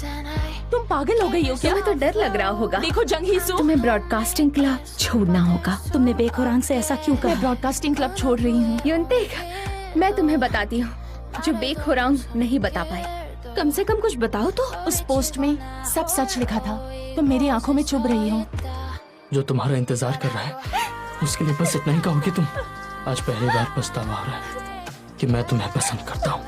[SPEAKER 14] and I.
[SPEAKER 2] तुम पागल हो गई हो क्या?
[SPEAKER 1] तुम्हें तो डर लग रहा होगा।
[SPEAKER 2] देखो जंग ही सो,
[SPEAKER 1] तुम्हें ब्रॉडकास्टिंग क्लब छोड़ना होगा।
[SPEAKER 8] तुमने बेखुरान से ऐसा क्यों
[SPEAKER 2] मैं
[SPEAKER 8] कहा?
[SPEAKER 2] ब्रॉडकास्टिंग क्लब छोड़ रही हूँ।
[SPEAKER 1] युनतेक, मैं तुम्हें बताती हूँ जो बेखुरांग नहीं बता पाई।
[SPEAKER 4] कम से कम कुछ बताओ तो।
[SPEAKER 2] उस पोस्ट में सब सच लिखा था। तुम मेरी आंखों में चुभ रही हो।
[SPEAKER 5] जो तुम्हारा इंतजार कर रहा है उसके लिए बस इतना ही कहोगे तुम। आज पहली बार पछतावा हो रहा है कि मैं तुम्हें पसंद करता हूँ।